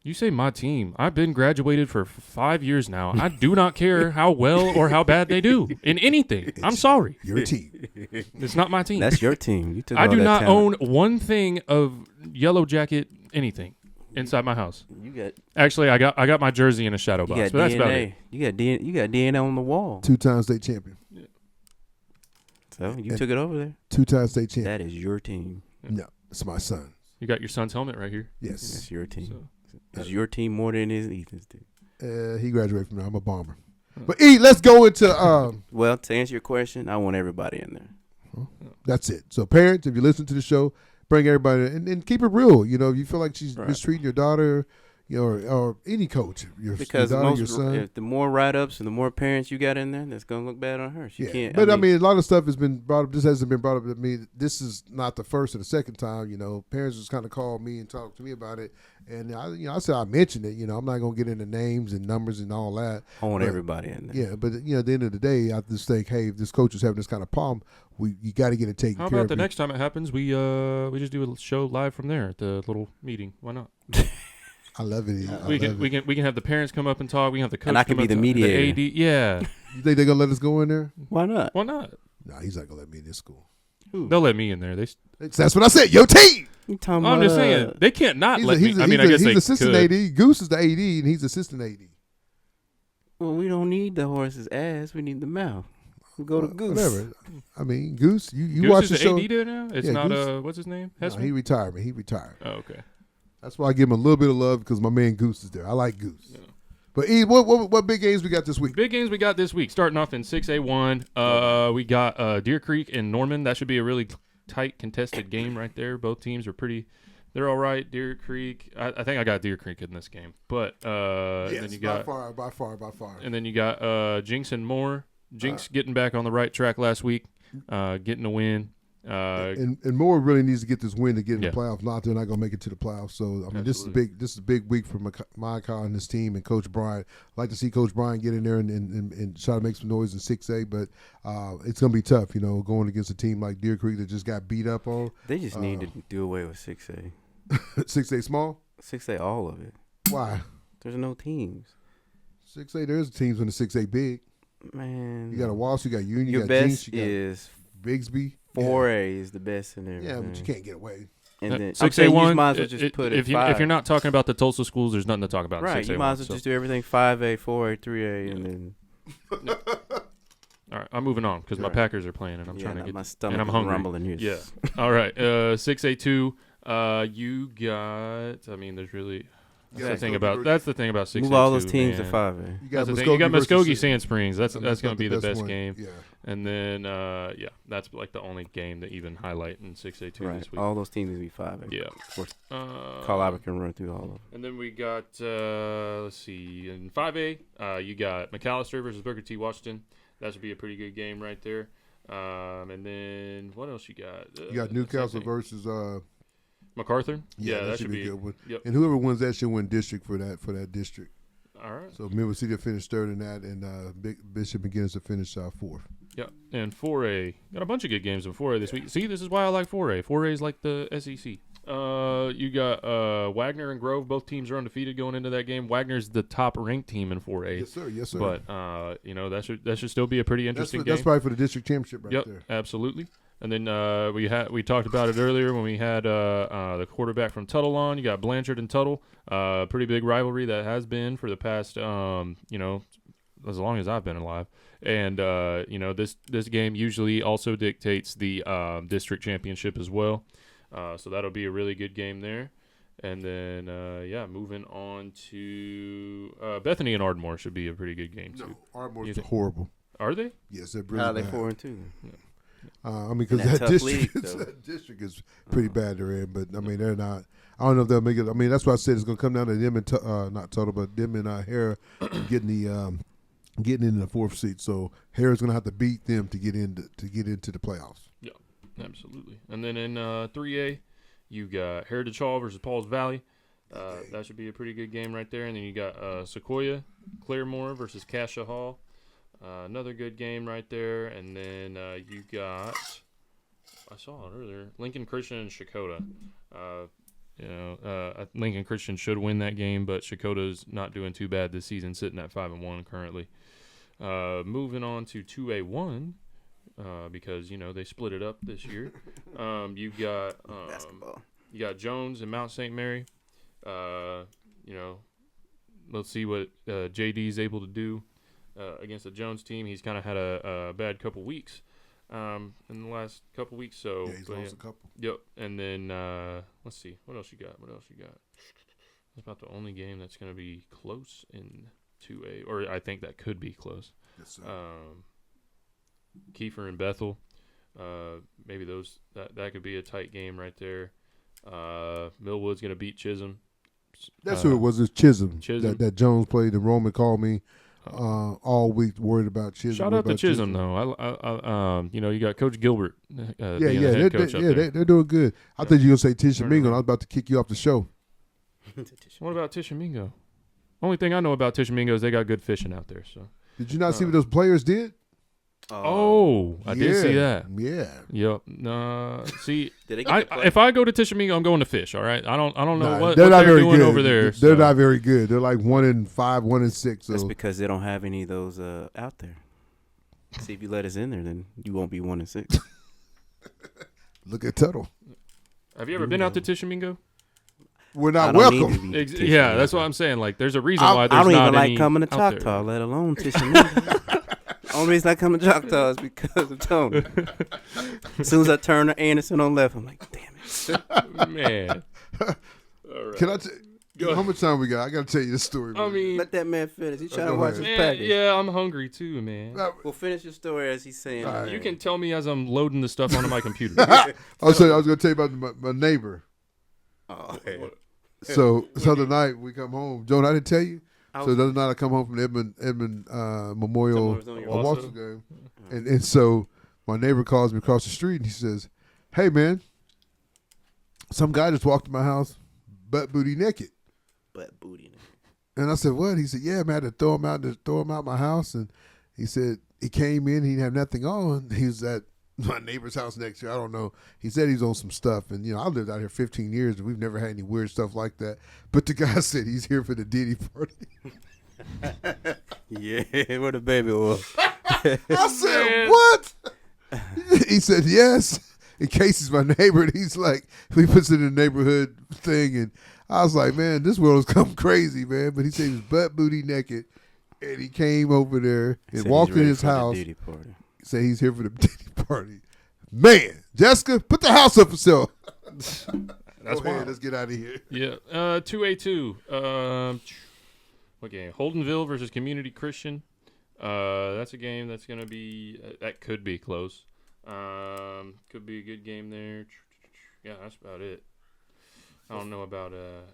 You say my team. I've been graduated for 5 years now. I do not care how well or how bad they do in anything. I'm sorry. Your team. It's not my team. That's your team. You took I all do that not talent. own one thing of Yellow Jacket anything inside my house. You got Actually, I got my jersey in a shadow box, but that's about it. You got DNA on the wall. 2-time state champion. So you took it over there. 2-time state champion. That is your team. No, it's my son. You got your son's helmet right here. Yes, it's your team. So, it's your team more than it is Ethan's team. He graduated from there. I'm a bomber. But E, let's go into. Well, to answer your question, I want everybody in there. That's it. So parents, if you listen to the show, bring everybody in and keep it real. If you feel like she's mistreating your daughter, or any coach, your daughter, your son. If the more write-ups and the more parents you got in there, that's gonna look bad on her. She can't. But I mean, a lot of stuff has been brought up. This hasn't been brought up to me. This is not the first or the second time. Parents just kind of called me and talked to me about it, and I said I mentioned it. I'm not gonna get into names and numbers and all that. I want everybody in there. Yeah, but at the end of the day, I just think, hey, if this coach is having this kind of problem, you got to get it taken care of. How about the next time it happens, we just do a show live from there at the little meeting? Why not? I love it. We can have the parents come up and talk. We can have the coach and I can be the mediator. The AD. Yeah. You think they're gonna let us go in there? Why not? Why not? Nah, he's not gonna let me in this school. They'll let me in there. That's what I said. Your team. I'm just saying they can't not let me. I guess he's assistant could. AD. Goose is the AD, and he's assistant AD. Well, we don't need the horse's ass. We need the mouth. Go to Goose. Whatever. I mean, Goose, you Goose watch is the the show. AD there now? It's Yeah, not Goose. what's his name? No, Hessman? he retired, man. He retired. Oh, okay. That's why I give him a little bit of love because my man Goose is there. I like Goose. Yeah. But E, what big games we got this week? Big games we got this week. Starting off in 6A1, we got Deer Creek and Norman. That should be a really tight, contested game right there. Both teams are they're all right. Deer Creek, I think I got Deer Creek in this game. But Yes, then you got by far. And then you got Jinx and Moore. Jinx getting back on the right track last week, getting a win. And Moore really needs to get this win to get in Yeah. the playoffs. Not they're not going to make it to the playoffs. So I mean, this is a big week for Micah and his team and Coach Bryant. I'd like to see Coach Bryant get in there and try to make some noise in 6A, but it's going to be tough, going against a team like Deer Creek that just got beat up on. They just need to do away with 6A. 6A small. 6A, all of it. Why? There's no teams. 6A, there's teams in the 6A big. Man. You got a Walsh, you got Union, you Your got best Jinx, you got is Bigsby. 4A is the best in there. Yeah, but you can't get away. And then I'm saying you might as well just put it if 5. you're not talking about the Tulsa schools, there's nothing to talk about. Right, in 6A1, you might as well just do everything 5A, 4A, 3A, and then. All right, I'm moving on because my Packers are playing and I'm trying to get my stomach and I'm is hungry. rumbling here. Yeah. All right. 6A2. You got. I mean, there's really. That's the thing about 6A2. Move all those teams man. to 5A. You That's the thing. Muskogee You got versus Muskogee Sand Springs. That's going to be the best one. game. Yeah. And then that's like the only game to even highlight in 6A2 Right. this week. All those teams will be 5A. Yeah. Of course, Uh, Carl can run through all of them. And then we got, let's see, in 5A, you got McAllister versus Booker T. Washington. That should be a pretty good game right there. And then what else you got? You got Newcastle versus MacArthur. yeah, that should be a good one. Yep. And whoever wins that should win district for that district. All right. So Middle City will finish third in that, and Bishop McGinnis will finish fourth. Yep. And 4A, got a bunch of good games in 4A this week. See, this is why I like 4A. 4A is like the SEC. You got Wagner and Grove. Both teams are undefeated going into that game. Wagner's the top ranked team in 4A. Yes, sir. Yes, sir. But that should still be a pretty interesting game. That's probably for the district championship right Yep, there. absolutely. And then we talked about it earlier when we had the quarterback from Tuttle on. You got Blanchard and Tuttle. Pretty big rivalry that has been for the past as long as I've been alive. And this game usually also dictates the district championship as well. So that'll be a really good game there. And then moving on to Bethany and Ardmore should be a pretty good game too. No, Ardmore's think- horrible. Are they? Yes, they're really How are they bad. 4-2? I mean, because In that that tough league, district is pretty bad they're in. But I mean, they're not. I don't know if they'll make it. I mean, that's why I said it's going to come down to them and not Tuttle, but them and Hare getting in the fourth seat. So Hare's going to have to beat them to get into the playoffs. Yeah, absolutely. And then in 3A, you got Heritage Hall versus Pauls Valley. That should be a pretty good game right there. And then you got Sequoia, Claremore versus Cassia Hall. Another good game right there. And then you got, I saw it earlier, Lincoln Christian and Shakota. Lincoln Christian should win that game, but Shakota's not doing too bad this season, sitting at 5-1 currently. Moving on to 2A1, because they split it up this year. You got Basketball. You got Jones and Mount St. Mary. Let's see what JD's able to do against the Jones team. He's kind of had a bad couple weeks in the last couple weeks. So Yeah, he's lost a couple. Yep. And then let's see what else you got. That's about the only game that's going to be close in 2A, or I think that could be close. Yes, sir. Kiefer and Bethel. Maybe that could be a tight game right there. Millwood's going to beat Chisholm. That's who it was. It's Chisholm. Chisholm. That Jones played. And Roman called me all week worried about Chisholm. Shout out to Chisholm, though. You got Coach Gilbert. They're doing good. I thought you were going to say Tishomingo, and I was about to kick you off the show. What about Tishomingo? Only thing I know about Tishomingo is they got good fishing out there. So. Did you not see what those players did? I did see that. Yeah. Yep. See, Did they get if I go to Tishomingo, I'm going to fish. All right. I don't know what they're they're very doing good over there. They're so. not very good. They're like 1-5, 1-6. So. That's because they don't have any of those out there. See, if you let us in there, then you won't be 1-6. Look at Tuttle. Have you ever been out to Tishomingo? We're I not don't need welcome. to be Yeah, that's what I'm saying. Like, there's a reason why there's I don't not even like any coming to out there. Choctaw, let alone Tishomingo. Only reason I come to Choctaw is because of Tony. As soon as I turn to Anderson on left, I'm like, damn it. Man. Can I how much time we got? I got to tell you this story. I mean, Let that man finish. He's trying to Go watch ahead. his man, package. yeah, I'm hungry too, man. Well, finish your story as he's saying. All right. You can tell me as I'm loading the stuff onto my computer. I was going to tell you about my neighbor. Oh, okay. So the other night we come home. Jonah, I didn't tell you. I So the other night I come home from the Edmond Memorial Someone was on your Walsall game, and so my neighbor calls me across the street and he says, "Hey man, some guy just walked in my house, butt booty naked." Butt booty. And I said, "What?" He said, "Yeah, man, I had to throw him out my house." And he said he came in, he didn't have nothing on. He was at my neighbor's house next year. I don't know. He said he's on some stuff, and I lived out here 15 years, and we've never had any weird stuff like that. But the guy said he's here for the Diddy party. Yeah, where the baby was. I said, "What?" He said, "Yes." In case he's my neighbor, and he's like, he puts it in the neighborhood thing, and I was like, man, this world has come crazy, man. But he said he was butt booty naked, and he came over there and walked in his house. Said he's here for the Diddy party. Man, Jessica, put the house up for sale. That's Go ahead, wild. let's get out of here. Yeah. 2A2. What game? Holdenville versus Community Christian. That's a game that's going to be that could be close. Could be a good game there. Yeah, that's about it. I don't know about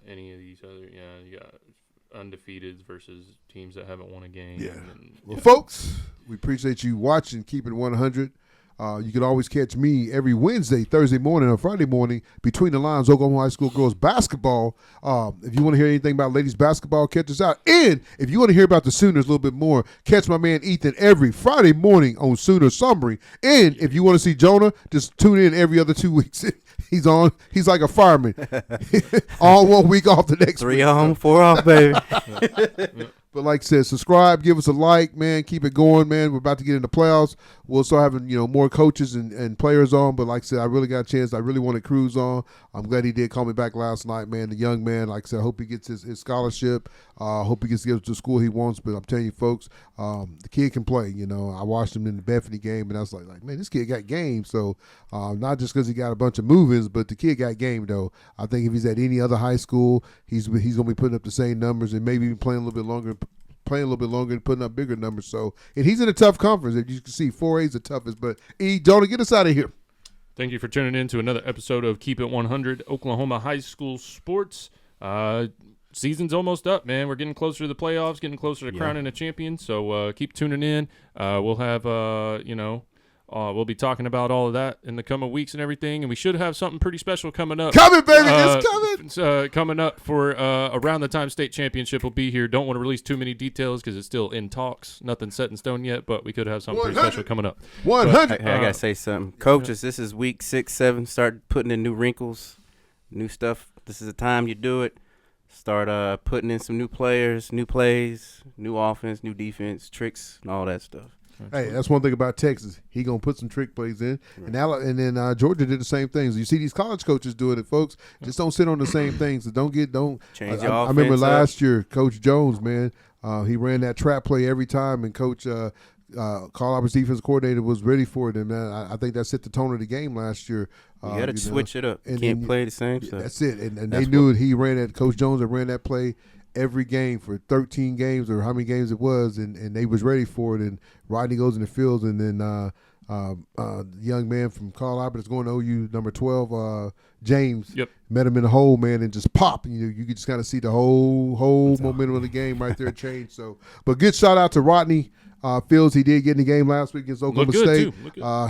any of these other. Yeah, you got undefeateds versus teams that haven't won a game. Yeah. And, Well, folks, we appreciate you watching, keeping it 100. You can always catch me every Wednesday, Thursday morning, or Friday morning between the lines, Oklahoma High School girls basketball. If you want to hear anything about ladies basketball, catch us out. And if you want to hear about the Sooners a little bit more, catch my man Ethan every Friday morning on Sooner Summary. And if you want to see Jonah, just tune in every other 2 weeks. He's on. He's like a fireman. All 1 week off the next 3 week. on, 4 off, baby. But like I said, subscribe, give us a like, man. Keep it going, man. We're about to get into playoffs. We'll start having, more coaches and players on. But like I said, I really got a chance. I really wanted Cruz on. I'm glad he did call me back last night, man. The young man, like I said, I hope he gets his scholarship. I hope he gets to get to the school he wants. But I'm telling you, folks, the kid can play. I watched him in the Bethany game, and I was like, man, this kid got game. So not just because he got a bunch of move-ins, but the kid got game, though. I think if he's at any other high school, he's going to be putting up the same numbers and maybe even playing a little bit longer and putting up bigger numbers. So, and he's in a tough conference. As you can see, 4A is the toughest. But, Jonah, get us out of here. Thank you for tuning in to another episode of Keep It 100 Oklahoma High School Sports. Season's almost up, man. We're getting closer to the playoffs, getting closer to crowning a champion. So keep tuning in. We'll have, we'll be talking about all of that in the coming weeks and everything. And we should have something pretty special coming up. Coming, baby. It's coming. It's coming up for around the time state championship will be here. Don't want to release too many details because it's still in talks. Nothing set in stone yet, but we could have something pretty special coming up. 100. Hey, I got to say something. Coaches, this is week 6, 7. Start putting in new wrinkles, new stuff. This is the time you do it. Start putting in some new players, new plays, new offense, new defense, tricks, and all that stuff. Hey, that's one thing about Texas. He going to put some trick plays in. Right. And then Georgia did the same things. You see these college coaches doing it, folks. Just don't sit on the same things. Don't change your I remember offense last year, Coach Jones, man, he ran that trap play every time, and Coach Carl Albert's defense coordinator was ready for it. And man, I think that set the tone of the game last year. You got to switch it up. You can't play the same stuff. That's it. And they knew it. He ran that. Coach Jones had ran that play every game for 13 games or how many games it was, and they was ready for it. And Rodney goes in the field, and then the young man from Carl Albert is going to OU, number 12, James, met him in the hole, man, and just pop. You could just kind of see the whole momentum of the game right there change. So, but good shout out to Rodney Fields. He did get in the game last week against Oklahoma State.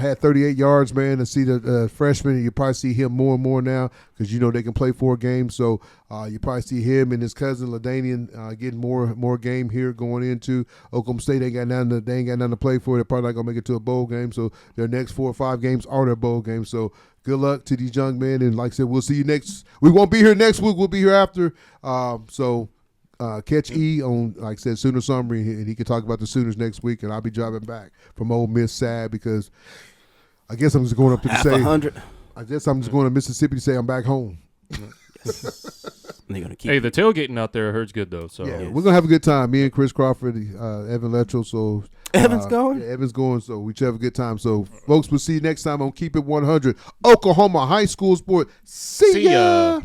Had 38 yards, man. To see the freshman, you probably see him more and more now because they can play 4 games. So you probably see him and his cousin LaDainian getting more game here going into Oklahoma State. They ain't got nothing to play for. They're probably not gonna make it to a bowl game. So their next 4 or 5 games are their bowl games. So good luck to these young men. And like I said, we'll see you next. We won't be here next week. We'll be here after. Catch E on, like I said, Sooner Summary, and he can talk about the Sooners next week, and I'll be driving back from Ole Miss sad because I guess I'm just going up to say, I guess I'm just going to Mississippi to say I'm back home. Yes. And they're gonna keep. Hey, the tailgating out there I heard's good though. So Yeah, we're gonna have a good time. Me and Chris Crawford, Evan Letchell. So Evan's going. Yeah, Evan's going. So we should have a good time. So folks, we'll see you next time on Keep It 100 Oklahoma High School Sport. See ya.